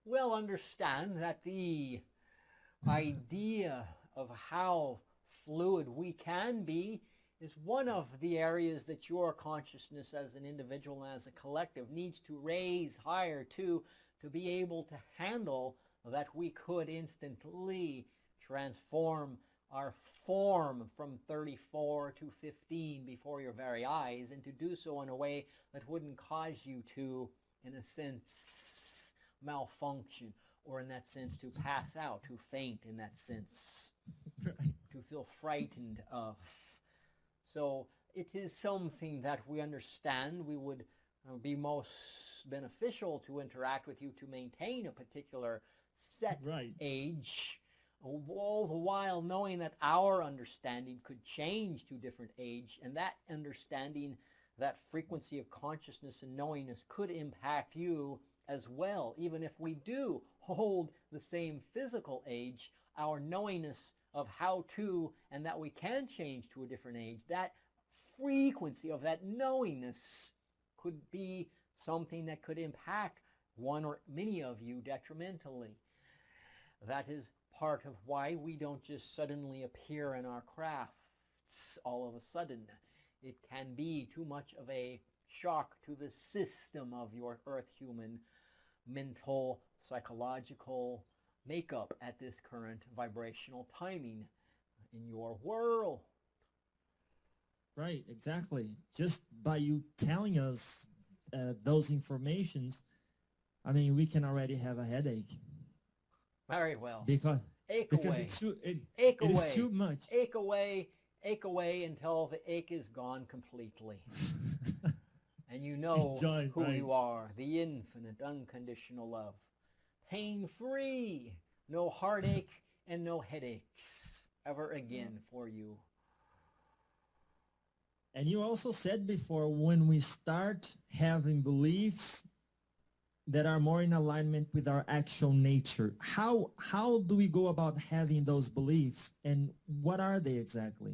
[SPEAKER 9] Well, understand that the idea of how fluid we can be is one of the areas that your consciousness as an individual and as a collective needs to raise higher to be able to handle that we could instantly transform our form from 34 to 15 before your very eyes, and to do so in a way that wouldn't cause you to, in a sense, malfunction, or in that sense to pass out, to faint in that sense, to feel frightened of. So it is something that we understand we would be most beneficial to interact with you to maintain a particular set age, all the while knowing that our understanding could change to different age, and that understanding, that frequency of consciousness and knowingness could impact you as well. Even if we do hold the same physical age, our knowingness of how to, and that we can change to a different age, that frequency of that knowingness could be something that could impact one or many of you detrimentally. That is part of why we don't just suddenly appear in our crafts all of a sudden. It can be too much of a shock to the system of your earth human mental, psychological makeup at this current vibrational timing in your world.
[SPEAKER 8] Right, exactly. Just by you telling us those informations, I mean, we can already have a headache.
[SPEAKER 9] Very well.
[SPEAKER 8] Because it's too, it is too much.
[SPEAKER 9] Ache away until the ache is gone completely. And you know who you are, the infinite, unconditional love. Pain-free, no heartache and no headaches ever again for you.
[SPEAKER 8] And you also said before, when we start having beliefs that are more in alignment with our actual nature, how do we go about having those beliefs, and what are they exactly?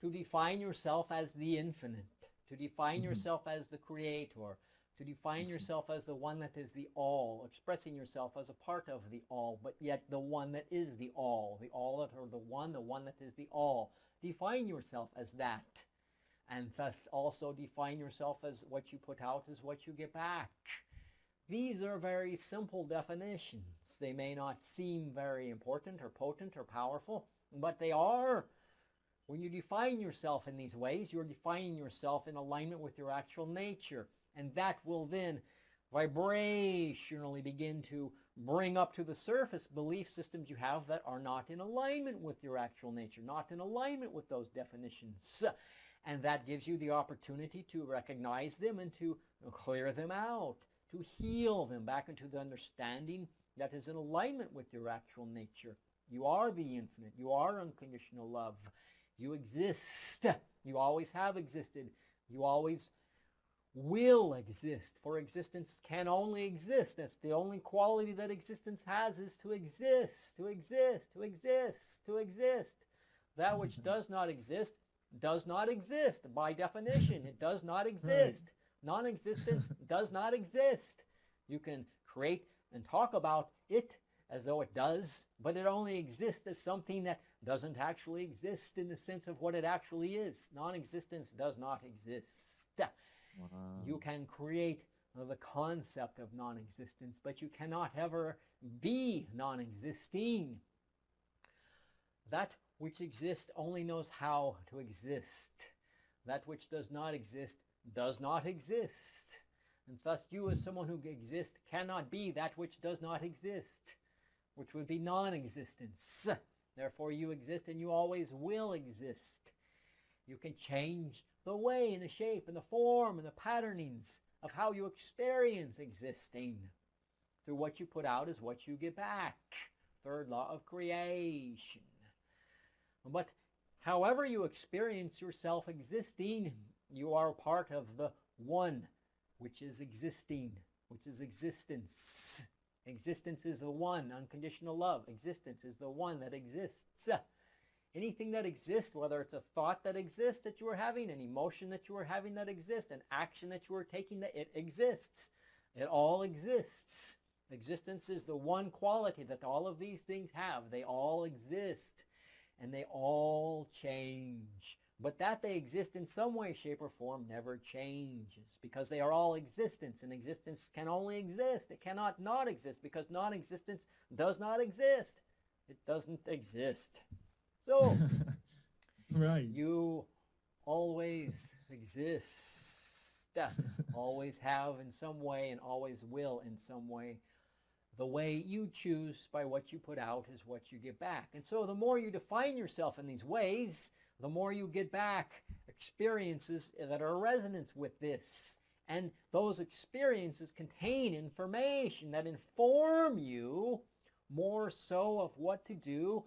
[SPEAKER 9] To define yourself as the infinite, to define yourself as the creator, to define yourself as the one that is the all, expressing yourself as a part of the all, but yet the one that is the all that are the one that is the all. Define yourself as that. And thus also define yourself as what you put out is what you get back. These are very simple definitions. They may not seem very important or potent or powerful, but they are. When you define yourself in these ways, you're defining yourself in alignment with your actual nature. And that will then vibrationally begin to bring up to the surface belief systems you have that are not in alignment with your actual nature, not in alignment with those definitions. And that gives you the opportunity to recognize them and to clear them out, to heal them back into the understanding that is in alignment with your actual nature. You are the infinite. You are unconditional love. You exist. You always have existed. You always will exist. For existence can only exist. That's the only quality that existence has, is to exist, to exist, to exist, to exist. That which does not exist by definition. It does not exist. Right. Non-existence does not exist. You can create and talk about it as though it does, but it only exists as something that doesn't actually exist in the sense of what it actually is. Non-existence does not exist. Wow. You can create the concept of non-existence, but you cannot ever be non-existing. That which exists only knows how to exist. That which does not exist does not exist. And thus you, as someone who exists, cannot be that which does not exist, which would be non-existence. Therefore you exist, and you always will exist. You can change the way and the shape and the form and the patternings of how you experience existing. Through what you put out is what you get back. Third law of creation. But however you experience yourself existing, you are part of the one, which is existing, which is existence. Existence is the one, unconditional love. Existence is the one that exists. Anything that exists, whether it's a thought that exists that you are having, an emotion that you are having that exists, an action that you are taking, that it exists. It all exists. Existence is the one quality that all of these things have. They all exist, and they all change. But that they exist in some way, shape, or form never changes, because they are all existence, and existence can only exist. It cannot not exist, because non-existence does not exist. It doesn't exist. So,
[SPEAKER 8] right.
[SPEAKER 9] You always exist, always have in some way, and always will in some way. The way you choose by what you put out is what you get back. And so the more you define yourself in these ways, the more you get back experiences that are resonant with this. And those experiences contain information that inform you more so of what to do,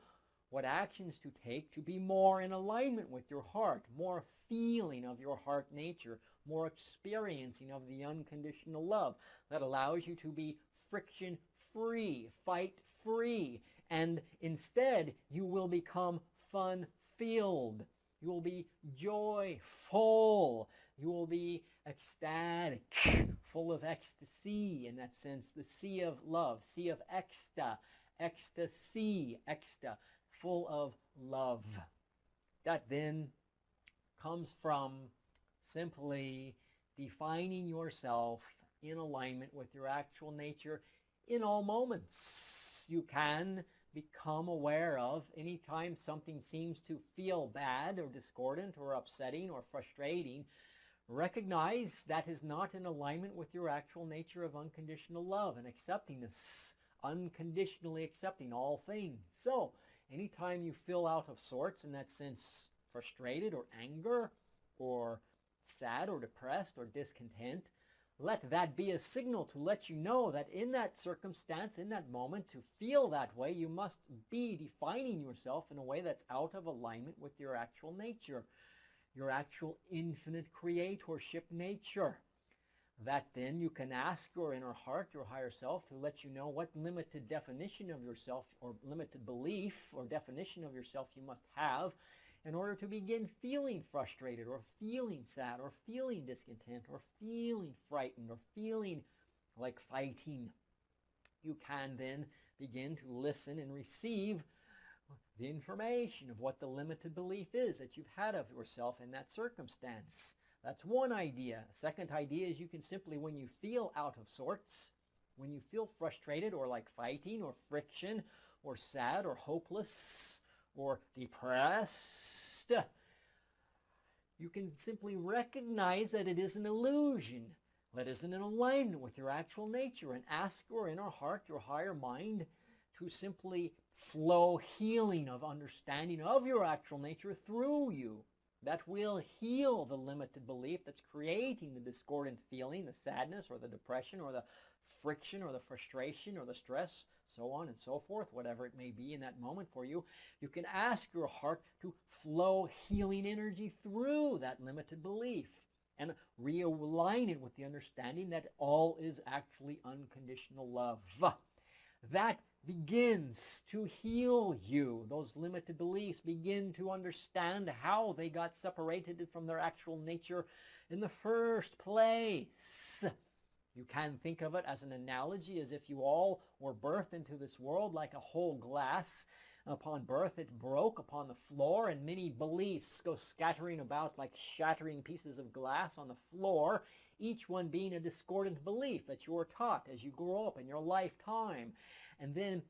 [SPEAKER 9] what actions to take to be more in alignment with your heart, more feeling of your heart nature, more experiencing of the unconditional love that allows you to be friction-free, fight-free, and instead you will become fun-filled. You will be joyful. You will be ecstatic, full of ecstasy in that sense, the sea of love, sea of ecstasy, full of love. That then comes from simply defining yourself in alignment with your actual nature in all moments. You can become aware of anytime something seems to feel bad or discordant or upsetting or frustrating. Recognize that is not in alignment with your actual nature of unconditional love and acceptingness, unconditionally accepting all things. So, anytime you feel out of sorts, in that sense, frustrated or anger or sad or depressed or discontent, let that be a signal to let you know that in that circumstance, in that moment, to feel that way, you must be defining yourself in a way that's out of alignment with your actual nature, your actual infinite creatorship nature. That then you can ask your inner heart, your higher self, to let you know what limited definition of yourself or limited belief or definition of yourself you must have in order to begin feeling frustrated or feeling sad or feeling discontent or feeling frightened or feeling like fighting. You can then begin to listen and receive the information of what the limited belief is that you've had of yourself in that circumstance. That's one idea. Second idea is you can simply, when you feel out of sorts, when you feel frustrated or like fighting or friction or sad or hopeless or depressed, you can simply recognize that it is an illusion, that isn't in alignment with your actual nature, and ask your inner heart, your higher mind, to simply flow healing of understanding of your actual nature through you. That will heal the limited belief that's creating the discordant feeling, the sadness or the depression or the friction or the frustration or the stress, so on and so forth, whatever it may be in that moment for you. You can ask your heart to flow healing energy through that limited belief and realign it with the understanding that all is actually unconditional love. That begins to heal you. Those limited beliefs begin to understand how they got separated from their actual nature in the first place. You can think of it as an analogy, as if you all were birthed into this world like a whole glass. Upon birth, it broke upon the floor, and many beliefs go scattering about like shattering pieces of glass on the floor, each one being a discordant belief that you were taught as you grow up in your lifetime. And then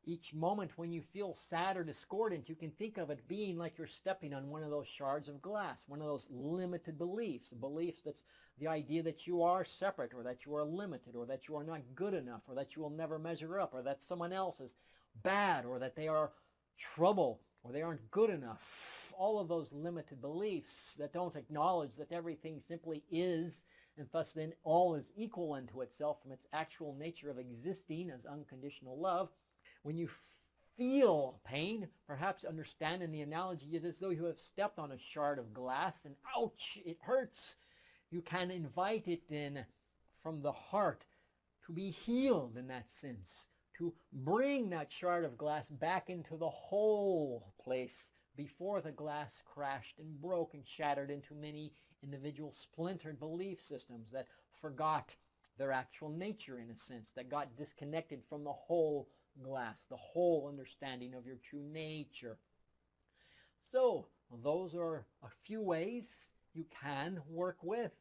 [SPEAKER 9] each moment when you feel sad or discordant, you can think of it being like you're stepping on one of those shards of glass, one of those limited beliefs, beliefs that's the idea that you are separate, or that you are limited, or that you are not good enough, or that you will never measure up, or that someone else is bad, or that they are trouble, or they aren't good enough. All of those limited beliefs that don't acknowledge that everything simply is, and thus then all is equal unto itself from its actual nature of existing as unconditional love. When you feel pain. Perhaps understanding the analogy is as though you have stepped on a shard of glass and ouch, it hurts. You can invite it then from the heart to be healed in that sense, to bring that shard of glass back into the whole place before the glass crashed and broke and shattered into many individual splintered belief systems that forgot their actual nature in a sense, that got disconnected from the whole glass, the whole understanding of your true nature. So those are a few ways you can work with,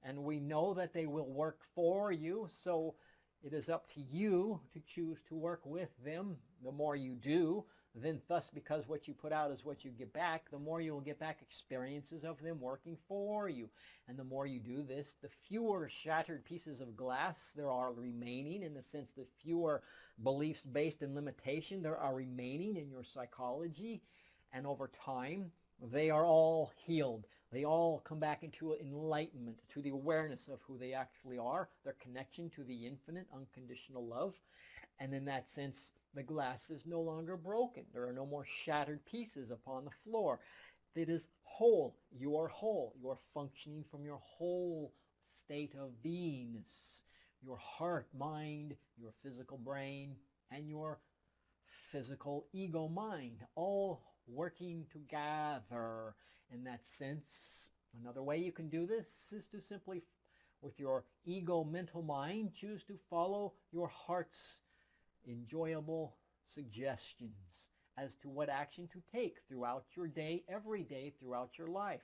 [SPEAKER 9] and we know that they will work for you, so it is up to you to choose to work with them. The more you do, then thus, because what you put out is what you get back, the more you will get back experiences of them working for you. And the more you do this, the fewer shattered pieces of glass there are remaining, in the sense the fewer beliefs based in limitation there are remaining in your psychology. And over time, they are all healed. They all come back into enlightenment, to the awareness of who they actually are, their connection to the infinite unconditional love. And in that sense, the glass is no longer broken. There are no more shattered pieces upon the floor. It is whole. You are whole. You are functioning from your whole state of beingness. Your heart, mind, your physical brain, and your physical ego mind, all working together in that sense. Another way you can do this is to simply, with your ego mental mind, choose to follow your heart's enjoyable suggestions as to what action to take throughout your day, every day throughout your life.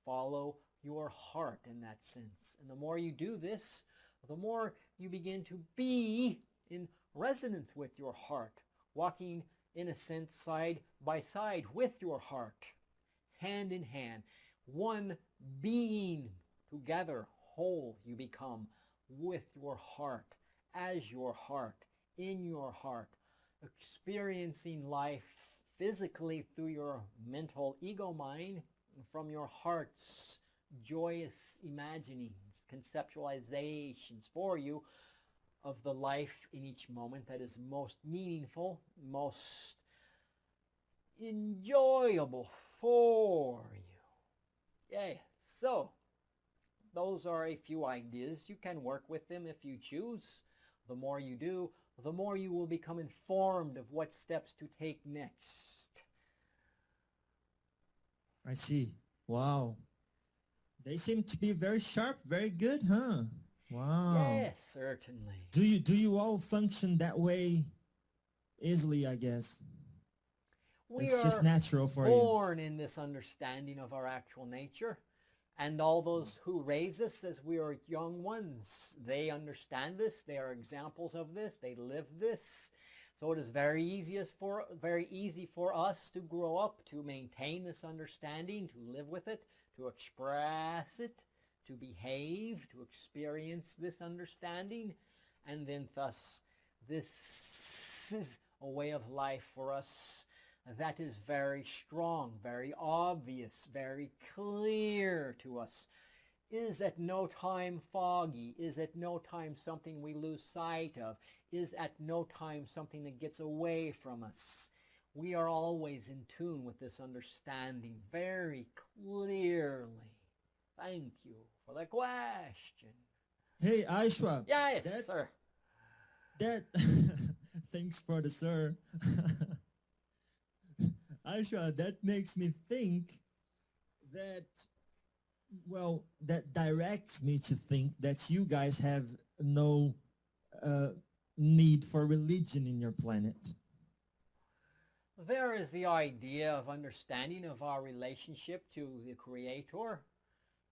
[SPEAKER 9] Follow your heart in that sense. And the more you do this, the more you begin to be in resonance with your heart, walking in a sense side by side with your heart, hand in hand, one being together, whole you become with your heart, as your heart, in your heart, experiencing life physically through your mental ego mind, from your heart's joyous imaginings, conceptualizations for you of the life in each moment that is most meaningful, most enjoyable for you. Yeah, so those are a few ideas. You can work with them if you choose. The more you do, the more you will become informed of what steps to take next.
[SPEAKER 8] I see. Wow. They seem to be very sharp, very good, huh? Wow.
[SPEAKER 9] Yes, certainly.
[SPEAKER 8] Do you all function that way easily, I guess? It's just natural for you.
[SPEAKER 9] Born in this understanding of our actual nature. And all those who raise us as we are young ones, they understand this. They are examples of this. They live this. So it is very easy for us to grow up, to maintain this understanding, to live with it, to express it, to behave, to experience this understanding. And then thus, this is a way of life for us that is very strong, very obvious, very clear to us, is at no time foggy, is at no time something we lose sight of, is at no time something that gets away from us. We are always in tune with this understanding very clearly. Thank you for the question.
[SPEAKER 8] Hey, Ishuwa.
[SPEAKER 9] Yes, sir.
[SPEAKER 8] Thanks for the sir. Ishuwa, that makes me think that, well, that directs me to think that you guys have no need for religion in your planet.
[SPEAKER 9] There is the idea of understanding of our relationship to the Creator.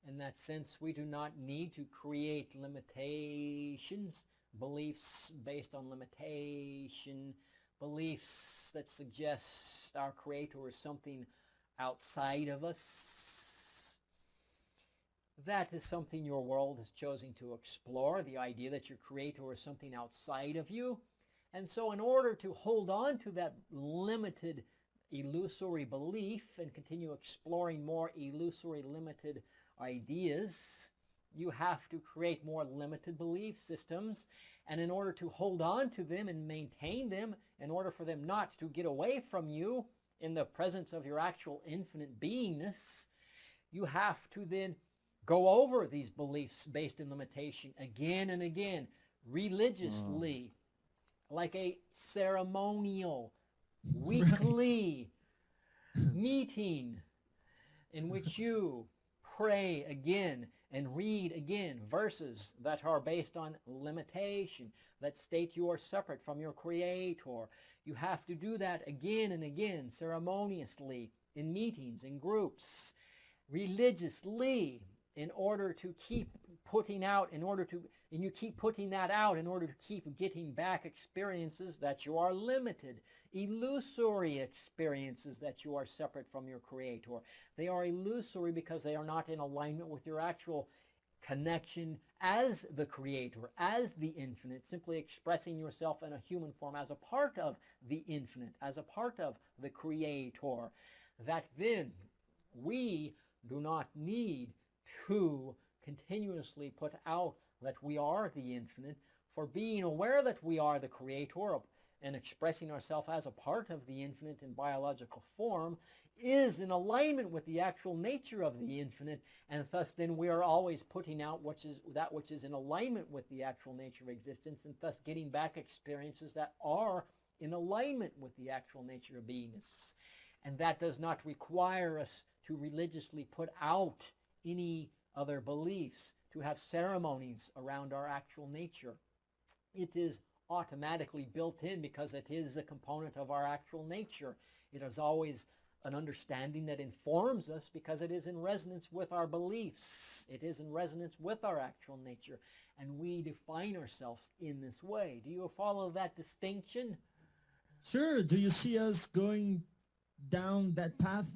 [SPEAKER 9] In that sense, we do not need to create limitations, beliefs based on limitation, beliefs that suggest our Creator is something outside of us. That is something your world has chosen to explore, the idea that your Creator is something outside of you. And so in order to hold on to that limited, illusory belief and continue exploring more illusory, limited ideas, you have to create more limited belief systems. And in order to hold on to them and maintain them, in order for them not to get away from you in the presence of your actual infinite beingness, you have to then go over these beliefs based in limitation again and again, religiously, like a ceremonial, weekly meeting in which you pray again and read again verses that are based on limitation, that state you are separate from your Creator. You have to do that again and again, ceremoniously, in meetings, in groups, religiously, in order to keep putting out, and you keep putting that out in order to keep getting back experiences that you are limited, illusory experiences that you are separate from your Creator. They are illusory because they are not in alignment with your actual connection as the Creator, as the infinite, simply expressing yourself in a human form as a part of the infinite, as a part of the Creator. That then we do not need to continuously put out that we are the infinite, for being aware that we are the Creator and expressing ourselves as a part of the infinite in biological form is in alignment with the actual nature of the infinite, and thus then we are always putting out that which is in alignment with the actual nature of existence, and thus getting back experiences that are in alignment with the actual nature of beingness. And that does not require us to religiously put out any other beliefs, to have ceremonies around our actual nature. It is automatically built in because it is a component of our actual nature. It is always an understanding that informs us because it is in resonance with our beliefs. It is in resonance with our actual nature, and we define ourselves in this way. Do you follow that distinction?
[SPEAKER 8] Sure. Do you see us going down that path?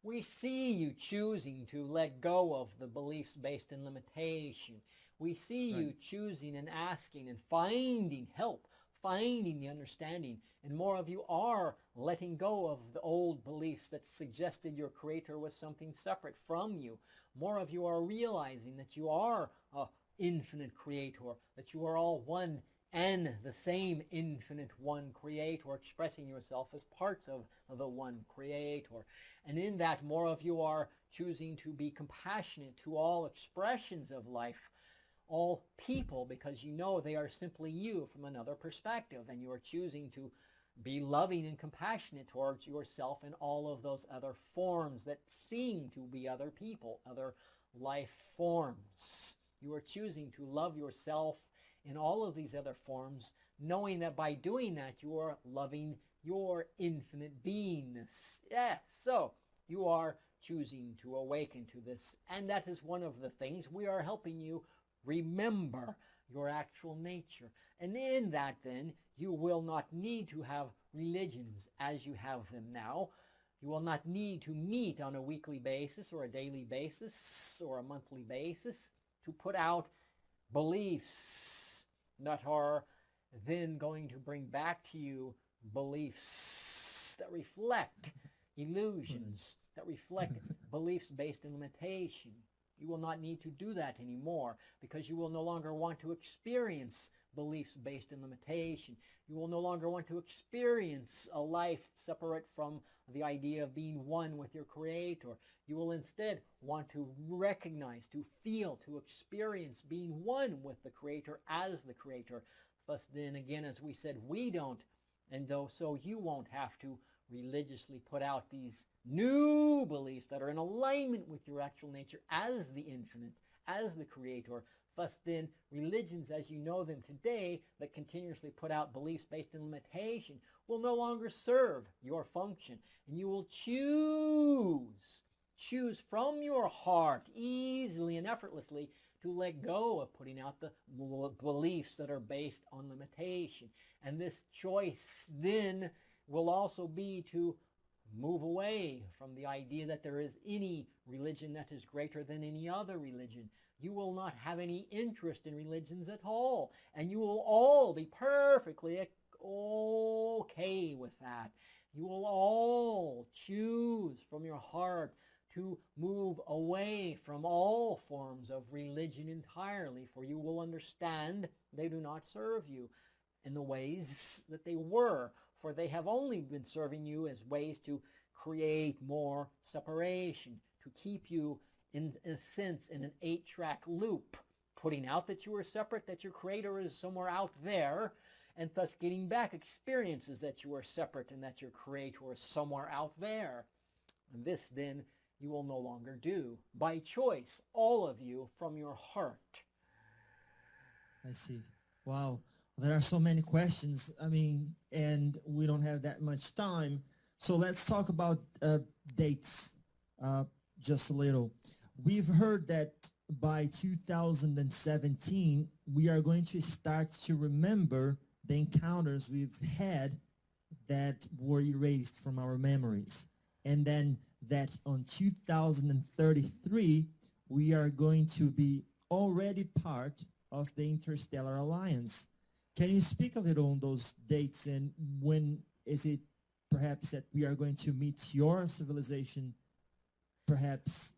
[SPEAKER 9] We see you choosing to let go of the beliefs based in limitation. We see you choosing and asking and finding help, finding the understanding. And more of you are letting go of the old beliefs that suggested your Creator was something separate from you. More of you are realizing that you are an infinite Creator, that you are all one and the same infinite one Creator, expressing yourself as parts of the one Creator. And in that, more of you are choosing to be compassionate to all expressions of life, all people, because you know they are simply you from another perspective, and you are choosing to be loving and compassionate towards yourself in all of those other forms that seem to be other people, other life forms. You are choosing to love yourself in all of these other forms, knowing that by doing that you are loving your infinite beingness. Yes, so you are choosing to awaken to this, and that is one of the things we are helping you remember your actual nature. And in that then, you will not need to have religions as you have them now. You will not need to meet on a weekly basis or a daily basis or a monthly basis to put out beliefs that are then going to bring back to you beliefs that reflect illusions, that reflect beliefs based in limitation. You will not need to do that anymore because you will no longer want to experience beliefs based in limitation. You will no longer want to experience a life separate from the idea of being one with your Creator. You will instead want to recognize, to feel, to experience being one with the Creator as the Creator. Thus then again, as we said, we don't, and so you won't have to religiously put out these new beliefs that are in alignment with your actual nature as the infinite, as the Creator. Thus then, religions as you know them today that continuously put out beliefs based in limitation will no longer serve your function. And you will choose from your heart easily and effortlessly to let go of putting out the beliefs that are based on limitation. And this choice then will also be to move away from the idea that there is any religion that is greater than any other religion. You will not have any interest in religions at all, and you will all be perfectly okay with that. You will all choose from your heart to move away from all forms of religion entirely, for you will understand they do not serve you in the ways that they were, for they have only been serving you as ways to create more separation, to keep you, in a sense, in an 8-track loop, putting out that you are separate, that your creator is somewhere out there, and thus getting back experiences that you are separate and that your creator is somewhere out there. And this, then, you will no longer do, by choice, all of you, from your heart.
[SPEAKER 8] I see. Wow. There are so many questions, and we don't have that much time. So let's talk about dates just a little. We've heard that by 2017, we are going to start to remember the encounters we've had that were erased from our memories. And then that on 2033, we are going to be already part of the Interstellar Alliance. Can you speak a little on those dates, and when is it perhaps that we are going to meet your civilization, perhaps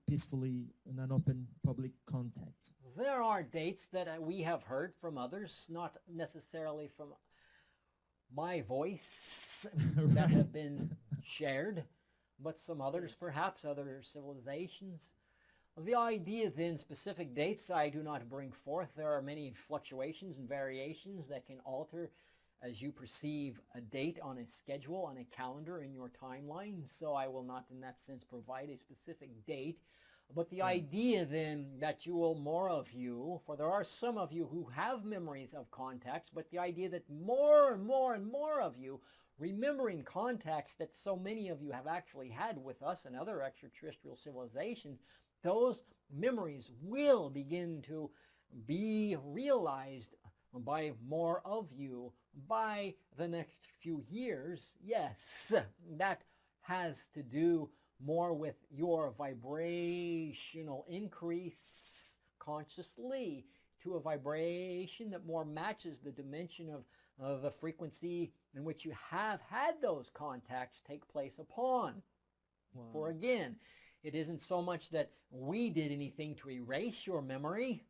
[SPEAKER 8] peacefully in an open public contact?
[SPEAKER 9] There are dates that we have heard from others, not necessarily from my voice,
[SPEAKER 8] Right.
[SPEAKER 9] that have been shared, but some others, perhaps other civilizations. The idea, then, specific dates I do not bring forth. There are many fluctuations and variations that can alter as you perceive a date on a schedule, on a calendar in your timeline. So I will not, in that sense, provide a specific date. But the idea, then, that you will, more of you, for there are some of you who have memories of contacts, but the idea that more and more and more of you remembering contacts that so many of you have actually had with us and other extraterrestrial civilizations, those memories will begin to be realized by more of you by the next few years. Yes, that has to do more with your vibrational increase consciously to a vibration that more matches the dimension of the frequency in which you have had those contacts take place upon.
[SPEAKER 8] Wow.
[SPEAKER 9] For again, it isn't so much that we did anything to erase your memory.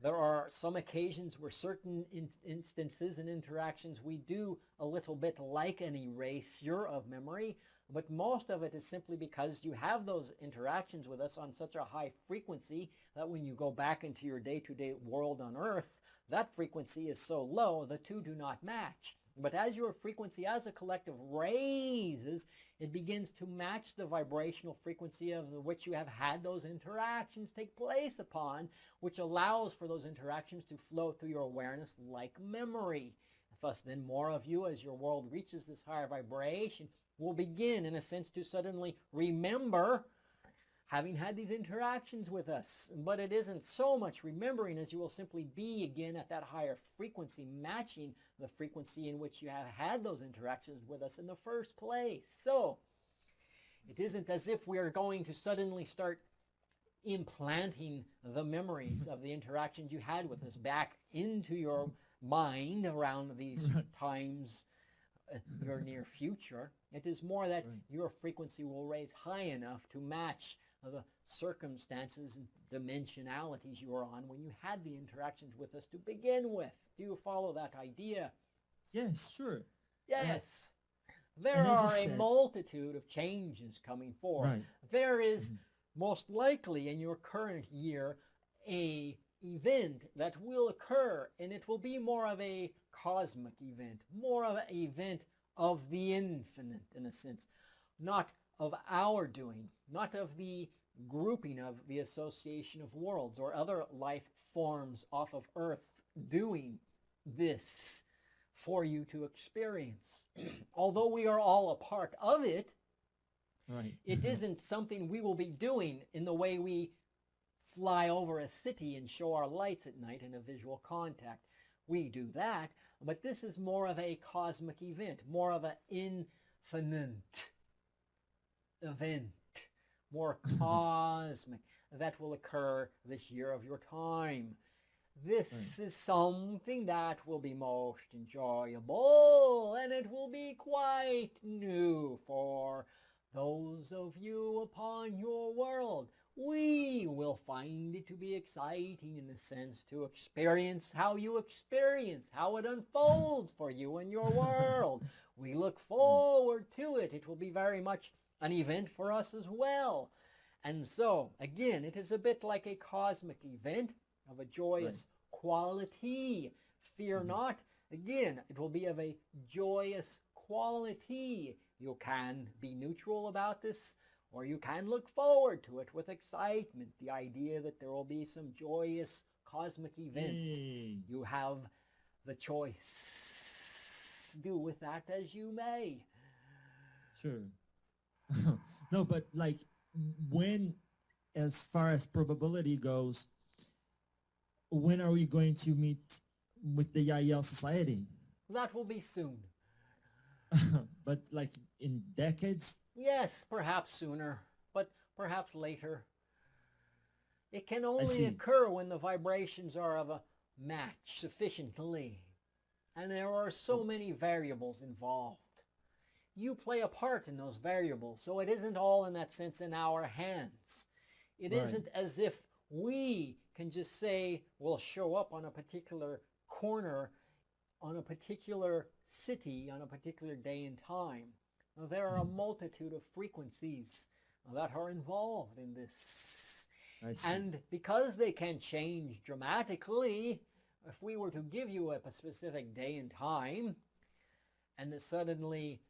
[SPEAKER 9] There are some occasions where certain instances and interactions we do a little bit like an erasure of memory, but most of it is simply because you have those interactions with us on such a high frequency that when you go back into your day-to-day world on Earth, that frequency is so low, the two do not match. But as your frequency as a collective raises, it begins to match the vibrational frequency of which you have had those interactions take place upon, which allows for those interactions to flow through your awareness like memory. Thus, then, more of you, as your world reaches this higher vibration, will begin, in a sense, to suddenly remember having had these interactions with us. But it isn't so much remembering as you will simply be again at that higher frequency, matching the frequency in which you have had those interactions with us in the first place. So it isn't as if we are going to suddenly start implanting the memories of the interactions you had with us back into your mind around these times, your near future. It is more that your frequency will raise high enough to match the circumstances and dimensionalities you are on when you had the interactions with us to begin with. Do you follow that idea?
[SPEAKER 8] Yes, sure.
[SPEAKER 9] Yes. There
[SPEAKER 8] and as
[SPEAKER 9] are
[SPEAKER 8] you
[SPEAKER 9] a
[SPEAKER 8] said-
[SPEAKER 9] multitude of changes coming forward.
[SPEAKER 8] Right.
[SPEAKER 9] There is most likely in your current year a event that will occur, and it will be more of a cosmic event, more of an event of the infinite in a sense, not of our doing, not of the grouping of the association of worlds or other life forms off of Earth doing this for you to experience. Although we are all a part of it,
[SPEAKER 8] Right.
[SPEAKER 9] it isn't something we will be doing in the way we fly over a city and show our lights at night in a visual contact. We do that, but this is more of a cosmic event, more of an infinite event, more cosmic, that will occur this year of your time. This is something that will be most enjoyable, and it will be quite new for those of you upon your world, we will find it to be exciting in a sense to experience how it unfolds for you in your world. We look forward to it. It will be very much an event for us as well. And so, again, it is a bit like a cosmic event of a joyous quality. Fear not. Again, it will be of a joyous quality. You can be neutral about this, or you can look forward to it with excitement. The idea that there will be some joyous cosmic event. You have the choice. Do with that as you may.
[SPEAKER 8] Sure. No, but like when, as far as probability goes, when are we going to meet with the Yahyel Society?
[SPEAKER 9] That will be soon.
[SPEAKER 8] But like in decades?
[SPEAKER 9] Yes, perhaps sooner, but perhaps later. It can only occur when the vibrations are of a match sufficiently. And there are so many variables involved. You play a part in those variables, so it isn't all in that sense in our hands. It isn't as if we can just say we'll show up on a particular corner, on a particular city, on a particular day and time. Now, there are a multitude of frequencies that are involved in this. And because they can change dramatically, if we were to give you a specific day and time, and then suddenly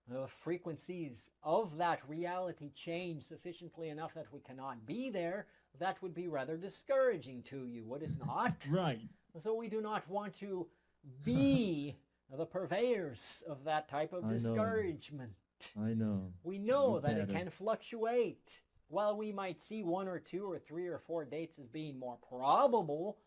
[SPEAKER 9] the frequencies of that reality change sufficiently enough that we cannot be there, that would be rather discouraging to you, would it not?
[SPEAKER 8] Right.
[SPEAKER 9] So we do not want to be the purveyors of that type of discouragement.
[SPEAKER 8] I know.
[SPEAKER 9] We know that it can fluctuate. While we might see 1 or 2 or 3 or 4 dates as being more probable,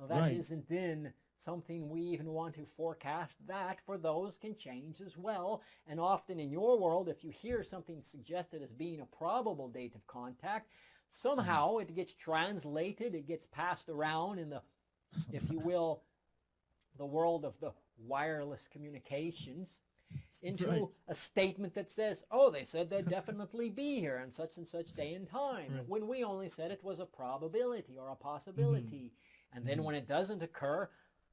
[SPEAKER 9] that isn't then something we even want to forecast. That for those can change as well. And often in your world, if you hear something suggested as being a probable date of contact, somehow it gets translated, it gets passed around in the, if you will, the world of the wireless communications into a statement that says, oh, they said they'd definitely be here on such and such day and time, when we only said it was a probability or a possibility. And then when it doesn't occur,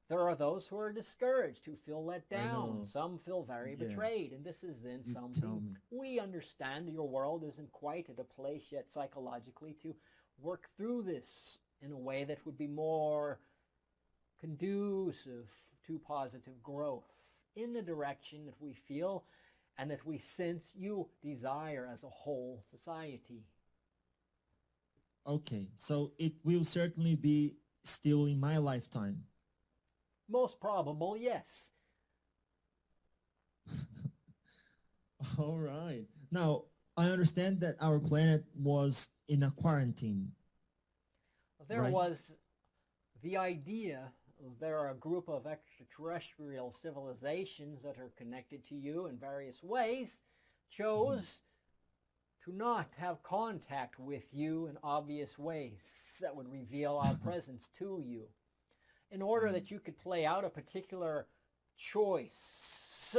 [SPEAKER 9] there are those who are discouraged, who feel let down. Some feel very betrayed. And this is then something we understand your world isn't quite at a place yet psychologically to work through this in a way that would be more conducive to positive growth in the direction that we feel and that we sense you desire as a whole society.
[SPEAKER 8] Okay, so it will certainly be still in my lifetime.
[SPEAKER 9] Most probable, yes.
[SPEAKER 8] All right. Now, I understand that our planet was in a quarantine.
[SPEAKER 9] There was the idea, there are a group of extraterrestrial civilizations that are connected to you in various ways, chose to not have contact with you in obvious ways that would reveal our presence to you, in order that you could play out a particular choice,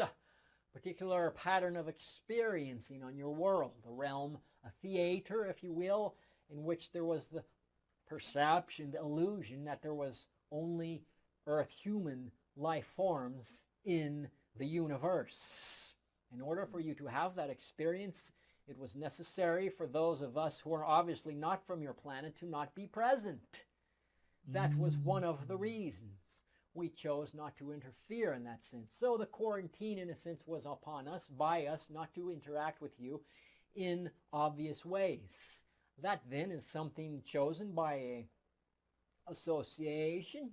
[SPEAKER 9] particular pattern of experiencing on your world, a realm, a theater, if you will, in which there was the perception, the illusion that there was only Earth human life forms in the universe. In order for you to have that experience, it was necessary for those of us who are obviously not from your planet to not be present. That was one of the reasons we chose not to interfere in that sense. So the quarantine, in a sense, was upon us, by us, not to interact with you in obvious ways. That then is something chosen by a association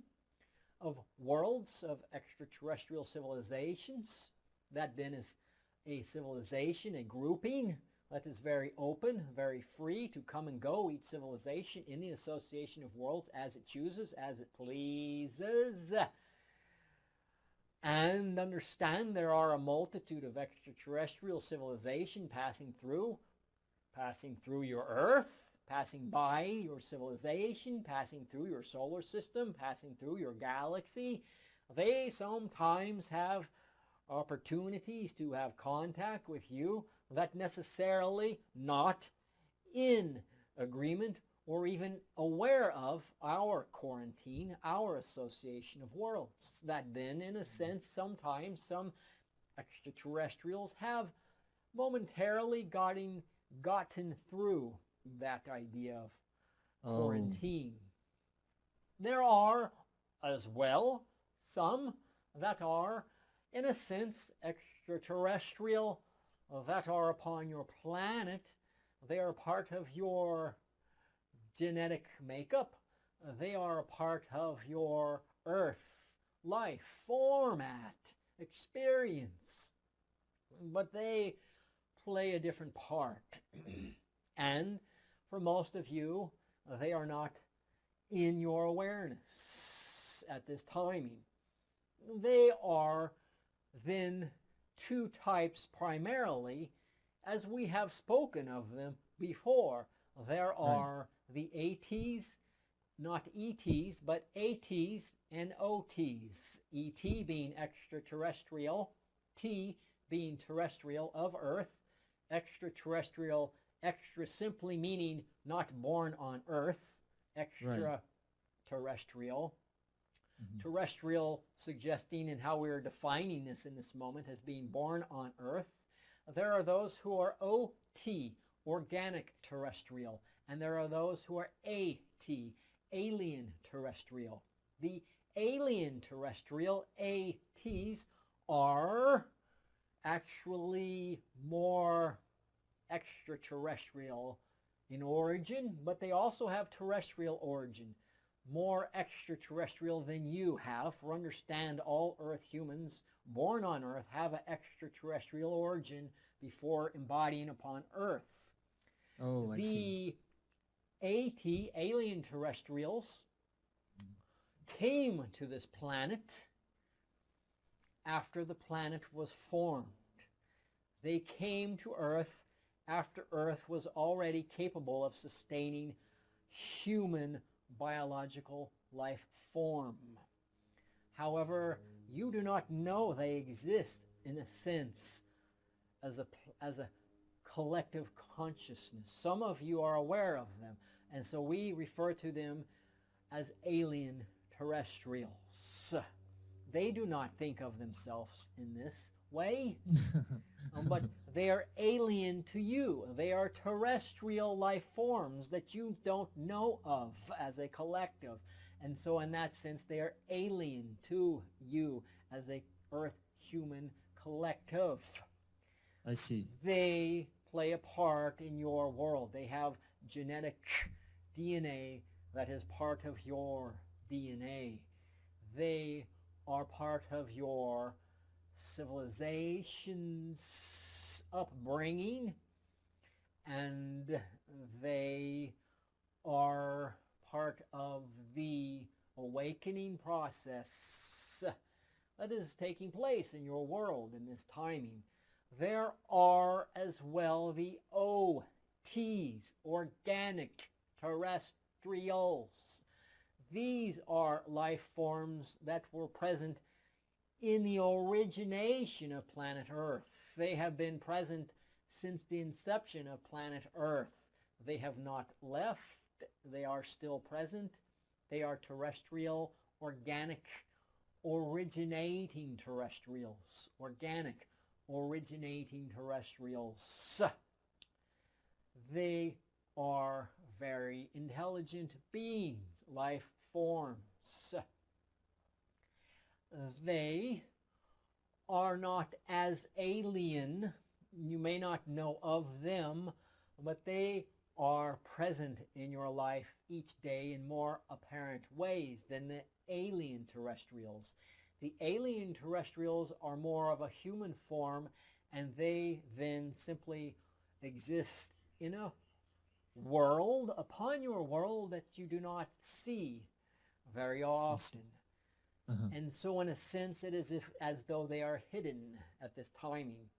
[SPEAKER 9] of worlds, of extraterrestrial civilizations. That then is a civilization, a grouping that is very open, very free to come and go, each civilization in the association of worlds as it chooses, as it pleases. And understand there are a multitude of extraterrestrial civilization passing through your Earth, passing by your civilization, passing through your solar system, passing through your galaxy. They sometimes have opportunities to have contact with you that necessarily not in agreement or even aware of our quarantine, our association of worlds, that then in a sense sometimes some extraterrestrials have momentarily gotten through that idea of quarantine. There are as well some that are in a sense extraterrestrial, that are upon your planet. They are part of your genetic makeup. They are a part of your earth life format experience, but they play a different part. And for most of you, they are not in your awareness at this timing. They are then two types primarily, as we have spoken of them before. There are the ATs, not ETs, but ATs and OTs. ET being extraterrestrial, T being terrestrial of Earth, extraterrestrial, extra simply meaning not born on Earth, extraterrestrial. Terrestrial suggesting and how we are defining this in this moment as being born on Earth. There are those who are OT, organic terrestrial, and there are those who are AT, alien terrestrial. The alien terrestrial, ATs, are actually more extraterrestrial in origin, but they also have terrestrial origin. More extraterrestrial than you have. For understand, all Earth humans born on Earth have an extraterrestrial origin before embodying upon Earth.
[SPEAKER 8] Oh, I see.
[SPEAKER 9] The AT, alien terrestrials, came to this planet after the planet was formed. They came to Earth after Earth was already capable of sustaining human biological life form. However, you do not know they exist in a sense as a collective consciousness. Some of you are aware of them, and so we refer to them as alien terrestrials. They do not think of themselves in this way, but they are alien to you. They are terrestrial life forms that you don't know of as a collective. And so in that sense, they are alien to you as a Earth human collective.
[SPEAKER 8] I see.
[SPEAKER 9] They play a part in your world. They have genetic DNA that is part of your DNA. They are part of your civilization's upbringing, and they are part of the awakening process that is taking place in your world in this timing. There are as well the OTs, organic terrestrials. These are life forms that were present in the origination of planet Earth. They have been present since the inception of planet Earth. They have not left. They are still present. They are terrestrial, organic, originating terrestrials. Organic, originating terrestrials. They are very intelligent beings, life forms. They are not as alien. You may not know of them, but they are present in your life each day in more apparent ways than the alien terrestrials. The alien terrestrials are more of a human form, and they then simply exist in a world, upon your world, that you do not see very often. And so in a sense, it is as though they are hidden at this timing.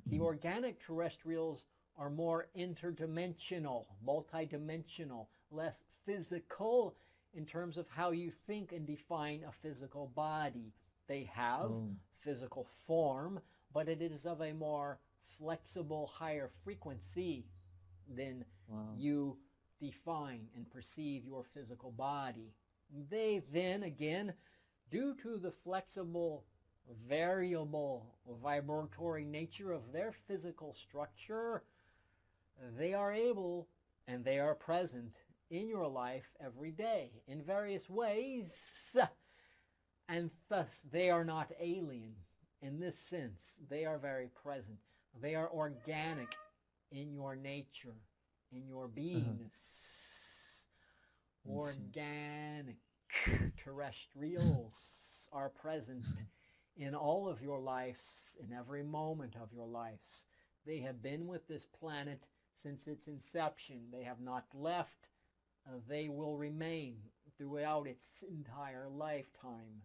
[SPEAKER 9] The organic terrestrials are more interdimensional, multidimensional, less physical in terms of how you think and define a physical body. They have physical form, but it is of a more flexible, higher frequency than you define and perceive your physical body. They then, again, due to the flexible, variable, vibratory nature of their physical structure, they are able and they are present in your life every day in various ways, and thus they are not alien in this sense. They are very present. They are organic in your nature, in your beingness. Organic terrestrials are present in all of your lives, in every moment of your lives. They have been with this planet since its inception. They have not left. They will remain throughout its entire lifetime.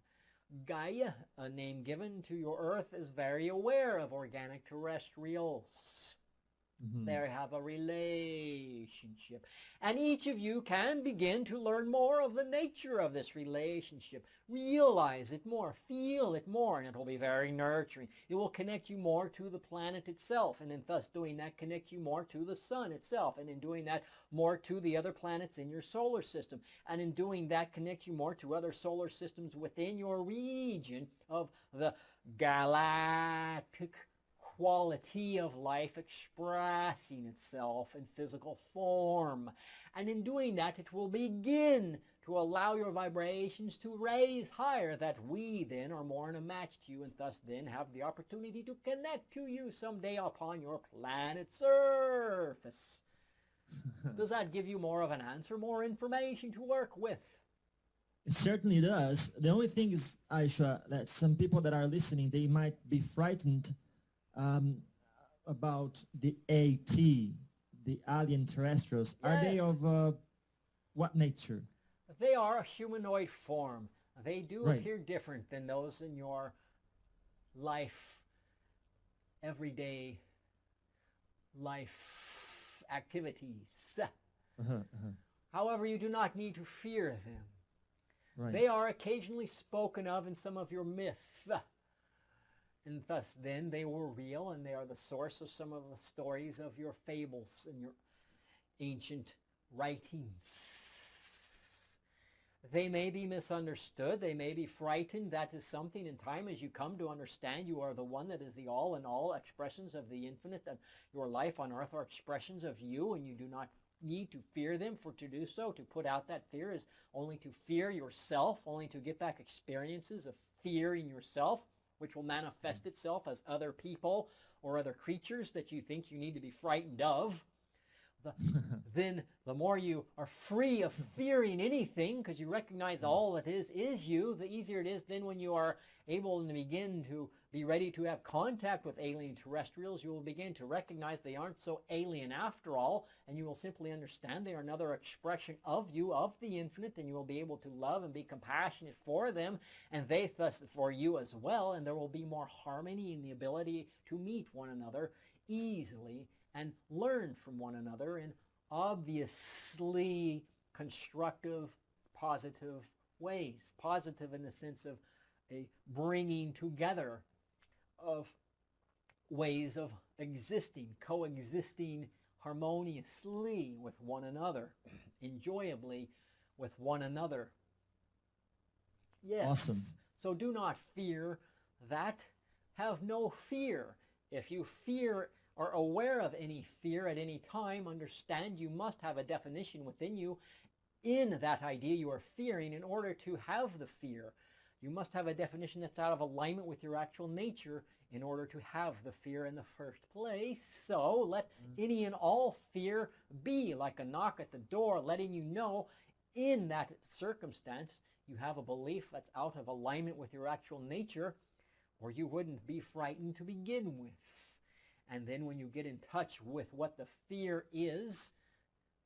[SPEAKER 9] Gaia, a name given to your Earth, is very aware of organic terrestrials. They have a relationship. And each of you can begin to learn more of the nature of this relationship. Realize it more, feel it more, and it will be very nurturing. It will connect you more to the planet itself, and in thus doing that, connect you more to the sun itself, and in doing that, more to the other planets in your solar system. And in doing that, connect you more to other solar systems within your region of the galactic quality of life expressing itself in physical form. And in doing that, it will begin to allow your vibrations to raise higher, that we then are more in a match to you, and thus then have the opportunity to connect to you someday upon your planet's surface. Does that give you more of an answer, more information to work with?
[SPEAKER 8] It certainly does. The only thing is, Aisha, that some people that are listening, they might be frightened about the AT, the alien terrestrials.
[SPEAKER 9] Yes.
[SPEAKER 8] Are they of what nature?
[SPEAKER 9] They are a humanoid form. They do
[SPEAKER 8] Right.
[SPEAKER 9] appear different than those in your life, everyday life activities. However, you do not need to fear them.
[SPEAKER 8] Right.
[SPEAKER 9] They are occasionally spoken of in some of your myth. And thus then they were real, and they are the source of some of the stories of your fables and your ancient writings. They may be misunderstood. They may be frightened. That is something in time as you come to understand you are the one that is the all in all expressions of the infinite, and your life on earth are expressions of you, and you do not need to fear them. For to do so, to put out that fear, is only to fear yourself, only to get back experiences of fear in yourself, which will manifest itself as other people or other creatures that you think you need to be frightened of. Then the more you are free of fearing anything, because you recognize all that is you, the easier it is then when you are able to begin to be ready to have contact with alien terrestrials. You will begin to recognize they aren't so alien after all, and you will simply understand they are another expression of you, of the infinite, and you will be able to love and be compassionate for them, and they thus for you as well, and there will be more harmony in the ability to meet one another easily and learn from one another in obviously constructive, positive ways. Positive in the sense of a bringing together of ways of existing, coexisting harmoniously with one another, enjoyably with one another. Yes.
[SPEAKER 8] Awesome.
[SPEAKER 9] So do not fear that. Have no fear. If you fear or aware of any fear at any time, understand you must have a definition within you in that idea you are fearing in order to have the fear. You must have a definition that's out of alignment with your actual nature in order to have the fear in the first place. So let any and all fear be like a knock at the door, letting you know in that circumstance you have a belief that's out of alignment with your actual nature, or you wouldn't be frightened to begin with. And then when you get in touch with what the fear is,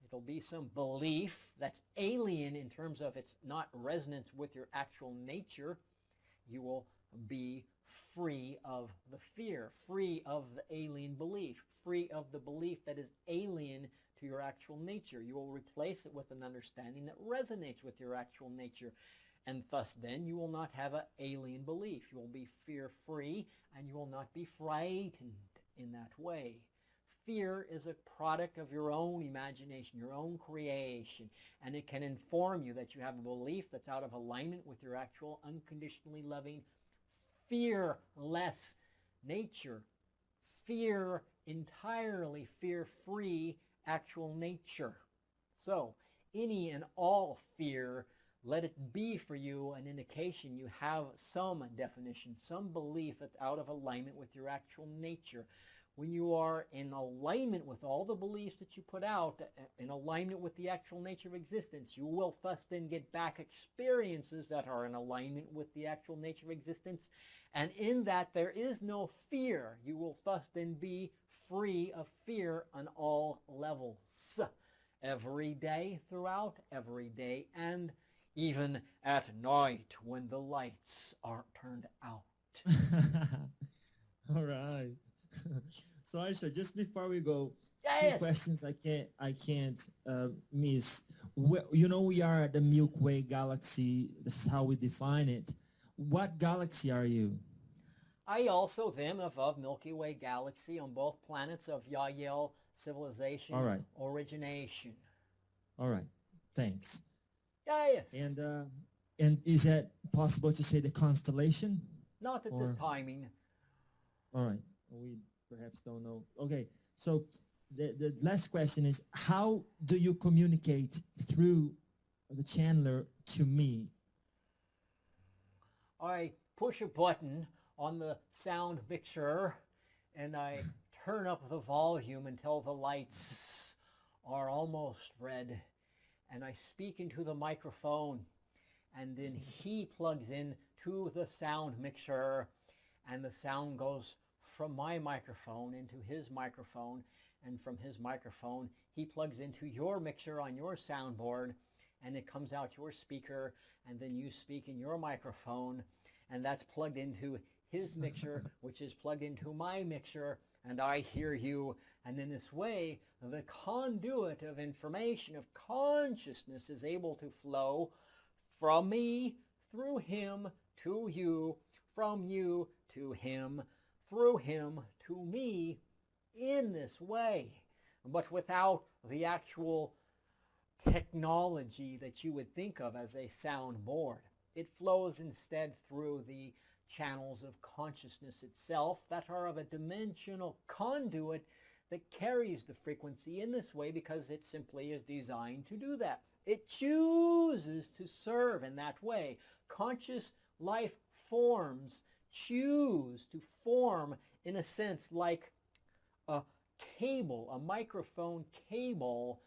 [SPEAKER 9] it'll be some belief that's alien in terms of it's not resonant with your actual nature. You will be free of the fear, free of the alien belief, free of the belief that is alien to your actual nature. You will replace it with an understanding that resonates with your actual nature. And thus then you will not have an alien belief. You will be fear-free, and you will not be frightened in that way. Fear is a product of your own imagination, your own creation, and it can inform you that you have a belief that's out of alignment with your actual unconditionally loving, fearless nature. Fear, entirely fear-free actual nature. So, any and all fear, let it be for you an indication you have some definition, some belief that's out of alignment with your actual nature. When you are in alignment with all the beliefs that you put out, in alignment with the actual nature of existence, you will thus then get back experiences that are in alignment with the actual nature of existence. And in that there is no fear. You will thus then be free of fear on all levels. Every day throughout, every day, and even at night when the lights are turned out.
[SPEAKER 8] All right. So Aisha, just before we go,
[SPEAKER 9] yes.
[SPEAKER 8] Two questions I can't miss. You know, we are at the Milky Way galaxy. This is how we define it. What galaxy are you?
[SPEAKER 9] I also am of Milky Way galaxy on both planets of Yahyel civilization.
[SPEAKER 8] All right.
[SPEAKER 9] Origination.
[SPEAKER 8] All right. Thanks.
[SPEAKER 9] Yes.
[SPEAKER 8] And is that possible to say the constellation?
[SPEAKER 9] Not at this timing.
[SPEAKER 8] All right. We perhaps don't know. Okay. So the last question is, how do you communicate through the channeler to me?
[SPEAKER 9] I push a button on the sound mixer and I turn up the volume until the lights are almost red, and I speak into the microphone, and then he plugs in to the sound mixer, and the sound goes from my microphone into his microphone, and from his microphone he plugs into your mixer on your soundboard, and it comes out your speaker, and then you speak in your microphone, and that's plugged into his mixer, which is plugged into my mixer, and I hear you. And in this way, the conduit of information, of consciousness, is able to flow from me, through him, to you, from you to him, through him to me, in this way, but without the actual technology that you would think of as a soundboard. It flows instead through the channels of consciousness itself that are of a dimensional conduit that carries the frequency in this way, because it simply is designed to do that. It chooses to serve in that way. Conscious life forms choose to form in a sense like a cable, a microphone cable,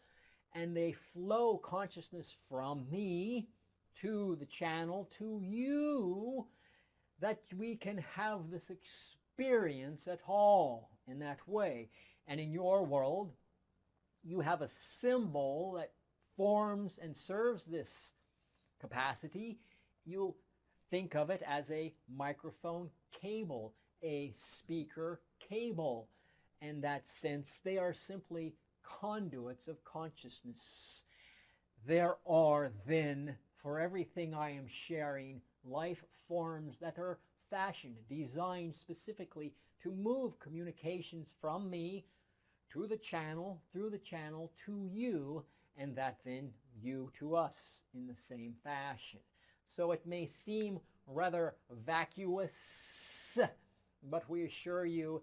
[SPEAKER 9] and they flow consciousness from me to the channel to you, that we can have this experience at all in that way. And in your world, you have a symbol that forms and serves this capacity. You think of it as a microphone cable, a speaker cable. In that sense, they are simply conduits of consciousness. There are then, for everything I am sharing, life forms that are fashioned, designed specifically to move communications from me to the channel, through the channel to you, and that then you to us in the same fashion. So it may seem rather vacuous, but we assure you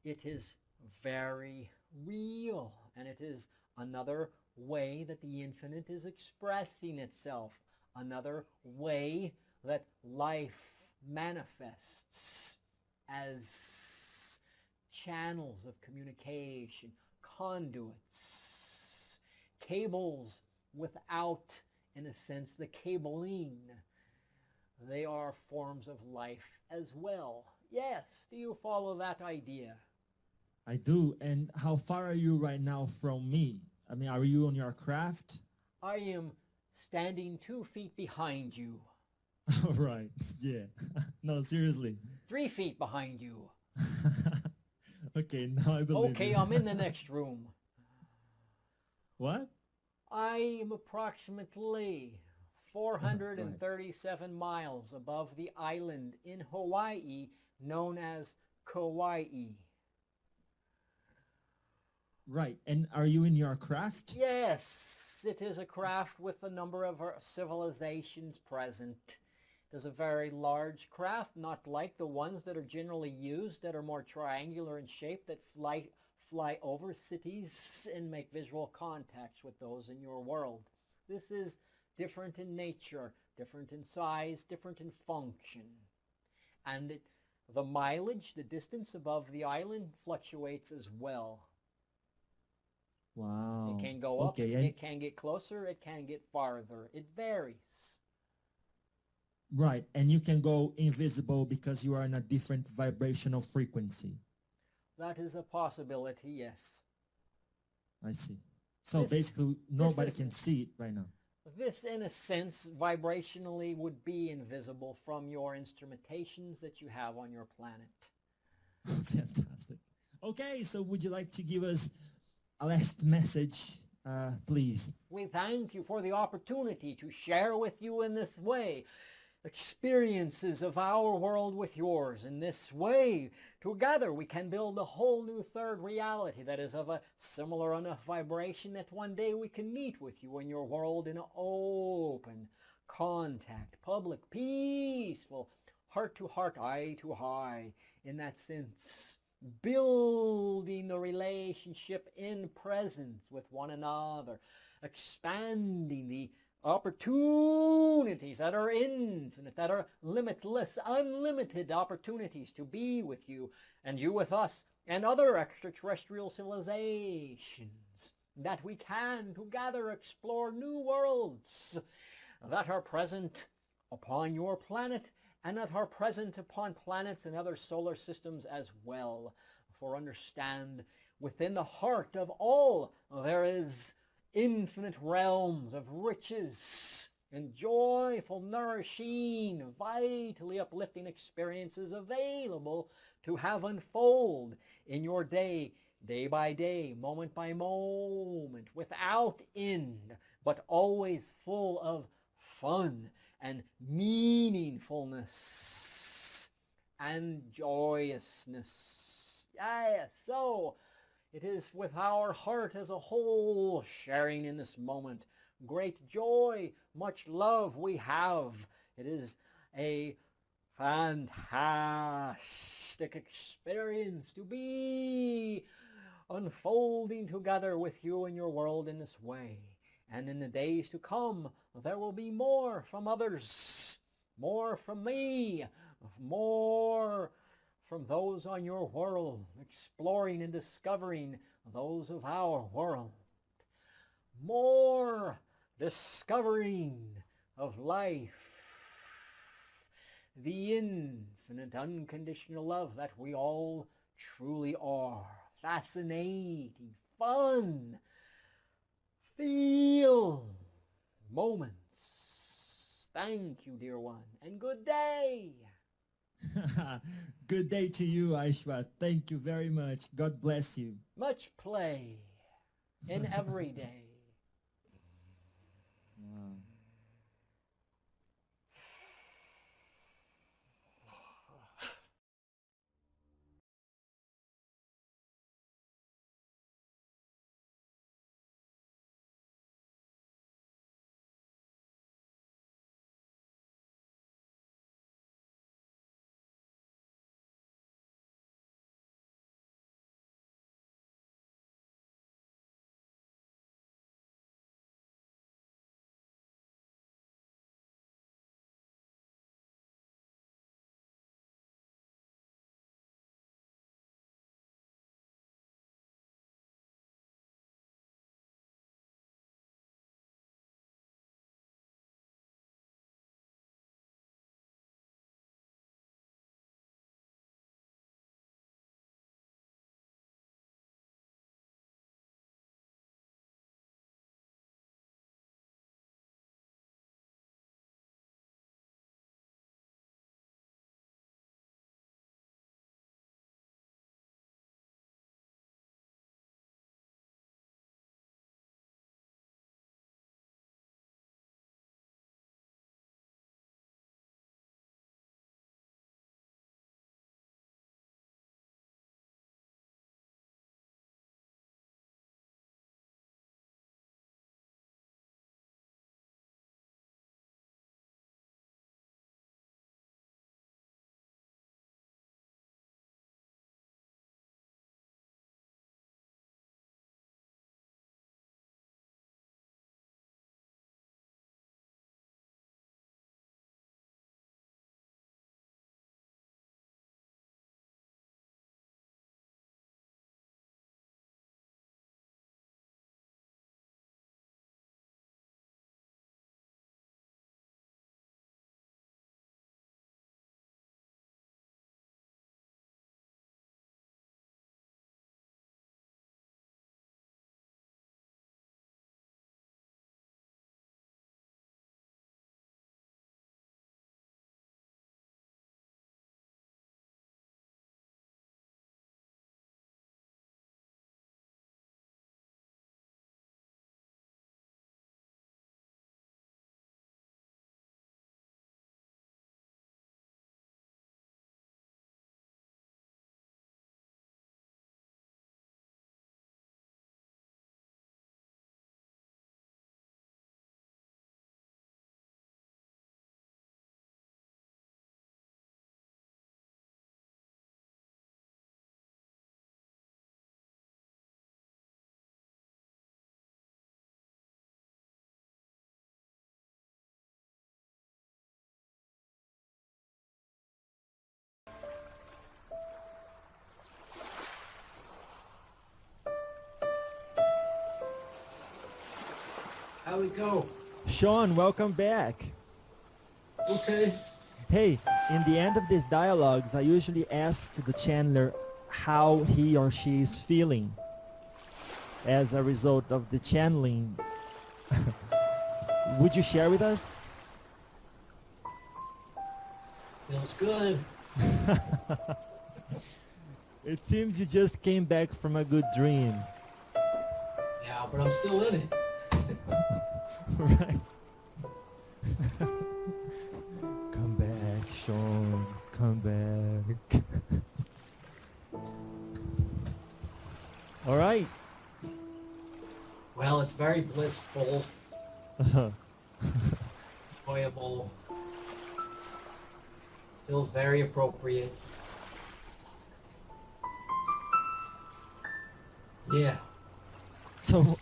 [SPEAKER 9] it is very real, and it is another way that the infinite is expressing itself, another way that life manifests as channels of communication, conduits, cables without, in a sense, the cabling. They are forms of life as well. Yes, do you follow that idea?
[SPEAKER 8] I do. And how far are you right now from me? I mean, are you on your craft?
[SPEAKER 9] I am standing 2 feet behind you.
[SPEAKER 8] All right. Yeah. No, seriously.
[SPEAKER 9] 3 feet behind you.
[SPEAKER 8] Okay, now I believe
[SPEAKER 9] Okay,
[SPEAKER 8] you.
[SPEAKER 9] I'm in the next room.
[SPEAKER 8] What?
[SPEAKER 9] I am approximately 437 miles above the island in Hawaii known as Kauai.
[SPEAKER 8] Right. And are you in your craft?
[SPEAKER 9] Yes, it is a craft with a number of civilizations present. It is a very large craft, not like the ones that are generally used that are more triangular in shape, that fly over cities and make visual contacts with those in your world. This is different in nature, different in size, different in function. And the mileage, the distance above the island fluctuates as well.
[SPEAKER 8] Wow.
[SPEAKER 9] It can go up,
[SPEAKER 8] Okay,
[SPEAKER 9] it can get closer, it can get farther. It varies.
[SPEAKER 8] Right. And you can go invisible because you are in a different vibrational frequency.
[SPEAKER 9] That is a possibility, yes.
[SPEAKER 8] I see. So basically, nobody can see it right now.
[SPEAKER 9] This, in a sense, vibrationally would be invisible from your instrumentations that you have on your planet.
[SPEAKER 8] Fantastic. Okay, so would you like to give us a last message, please?
[SPEAKER 9] We thank you for the opportunity to share with you in this way experiences of our world with yours. In this way, together we can build a whole new third reality that is of a similar enough vibration that one day we can meet with you in your world in an open contact, public, peaceful, heart to heart, eye to eye, in that sense, building the relationship in presence with one another, expanding the opportunities that are infinite, that are limitless, unlimited opportunities to be with you and you with us and other extraterrestrial civilizations, that we can together explore new worlds that are present upon your planet and that are present upon planets and other solar systems as well. For understand, within the heart of all there is infinite realms of riches and joyful, nourishing, vitally uplifting experiences available to have unfold in your day, day by day, moment by moment, without end, but always full of fun and meaningfulness and joyousness. Yes, so it is with our heart as a whole sharing in this moment. Great joy, much love we have. It is a fantastic experience to be unfolding together with you in your world in this way. And in the days to come, there will be more from others, more from me, more from those on your world, exploring and discovering those of our world. More discovering of life, the infinite unconditional love that we all truly are. Fascinating, fun, feel moments. Thank you, dear one, and good day.
[SPEAKER 8] Good day to you, Ishuwa. Thank you very much. God bless you.
[SPEAKER 9] Much play in every day.
[SPEAKER 10] How'd it go?
[SPEAKER 8] Shaun, welcome back.
[SPEAKER 10] Okay.
[SPEAKER 8] Hey, in the end of these dialogues, I usually ask the channeler how he or she is feeling as a result of the channeling. Would you share with us?
[SPEAKER 10] Feels good.
[SPEAKER 8] It seems you just came back from a good dream.
[SPEAKER 10] Yeah, but I'm still in it.
[SPEAKER 8] Right. Come back, Shaun. Come back. All right.
[SPEAKER 10] Well, it's very blissful, enjoyable, feels very appropriate. Yeah.
[SPEAKER 8] So,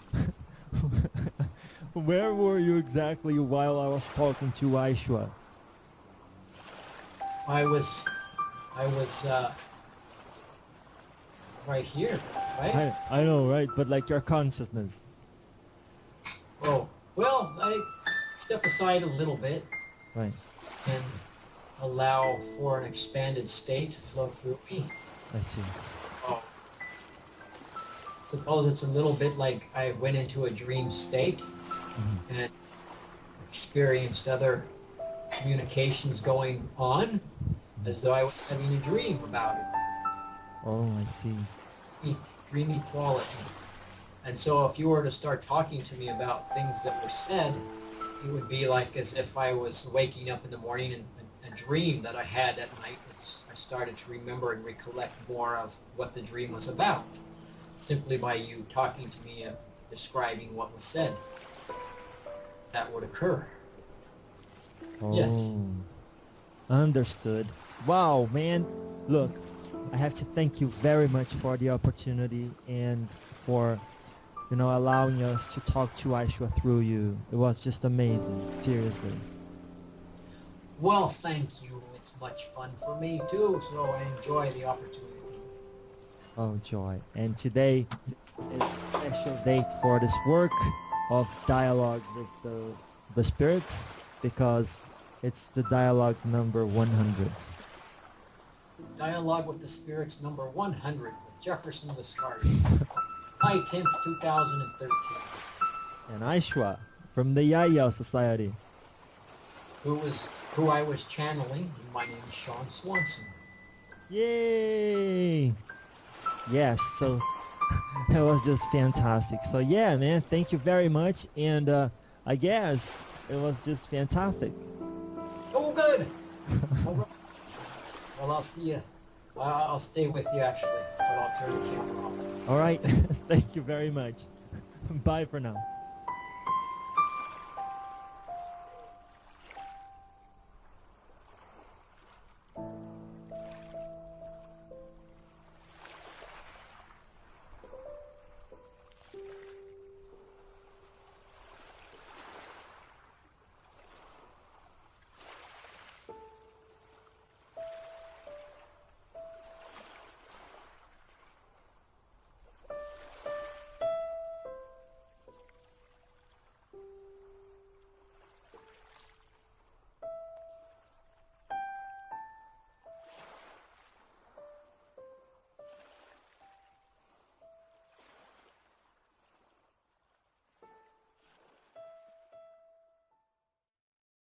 [SPEAKER 8] where were you exactly while I was talking to Ishuwa?
[SPEAKER 10] I was right here, right?
[SPEAKER 8] I know, right? But like your consciousness.
[SPEAKER 10] Oh, well, I step aside a little bit
[SPEAKER 8] Right.
[SPEAKER 10] and allow for an expanded state to flow through me.
[SPEAKER 8] I see.
[SPEAKER 10] Oh. Suppose it's a little bit like I went into a dream state and experienced other communications going on as though I was having a dream about it.
[SPEAKER 8] Oh, I see.
[SPEAKER 10] Dreamy quality. And so if you were to start talking to me about things that were said, it would be like as if I was waking up in the morning and a dream that I had at night. I started to remember and recollect more of what the dream was about, simply by you talking to me and describing what was said. That would occur.
[SPEAKER 8] Oh.
[SPEAKER 10] Yes.
[SPEAKER 8] Understood. Wow, man. Look, I have to thank you very much for the opportunity and for, allowing us to talk to Ishuwa through you. It was just amazing. Seriously.
[SPEAKER 10] Well, thank you. It's much fun for me too, so I enjoy the opportunity.
[SPEAKER 8] Oh, joy. And today is a special date for this work of dialogue with the spirits, because it's the dialogue number 100.
[SPEAKER 10] Dialogue with the Spirits number 100 with Jefferson Viscardi. July 10th, 2013.
[SPEAKER 8] And Ishuwa from the Yahyel Society.
[SPEAKER 10] Who I was channeling, and my name is Shaun Swanson.
[SPEAKER 8] Yay! Yes, so it was just fantastic. So yeah, man, thank you very much. And I guess it was just fantastic.
[SPEAKER 10] Oh, good. All right. Well, I'll see you. I'll stay with you actually, but I'll turn the camera off.
[SPEAKER 8] All right. Thank you very much. Bye for now.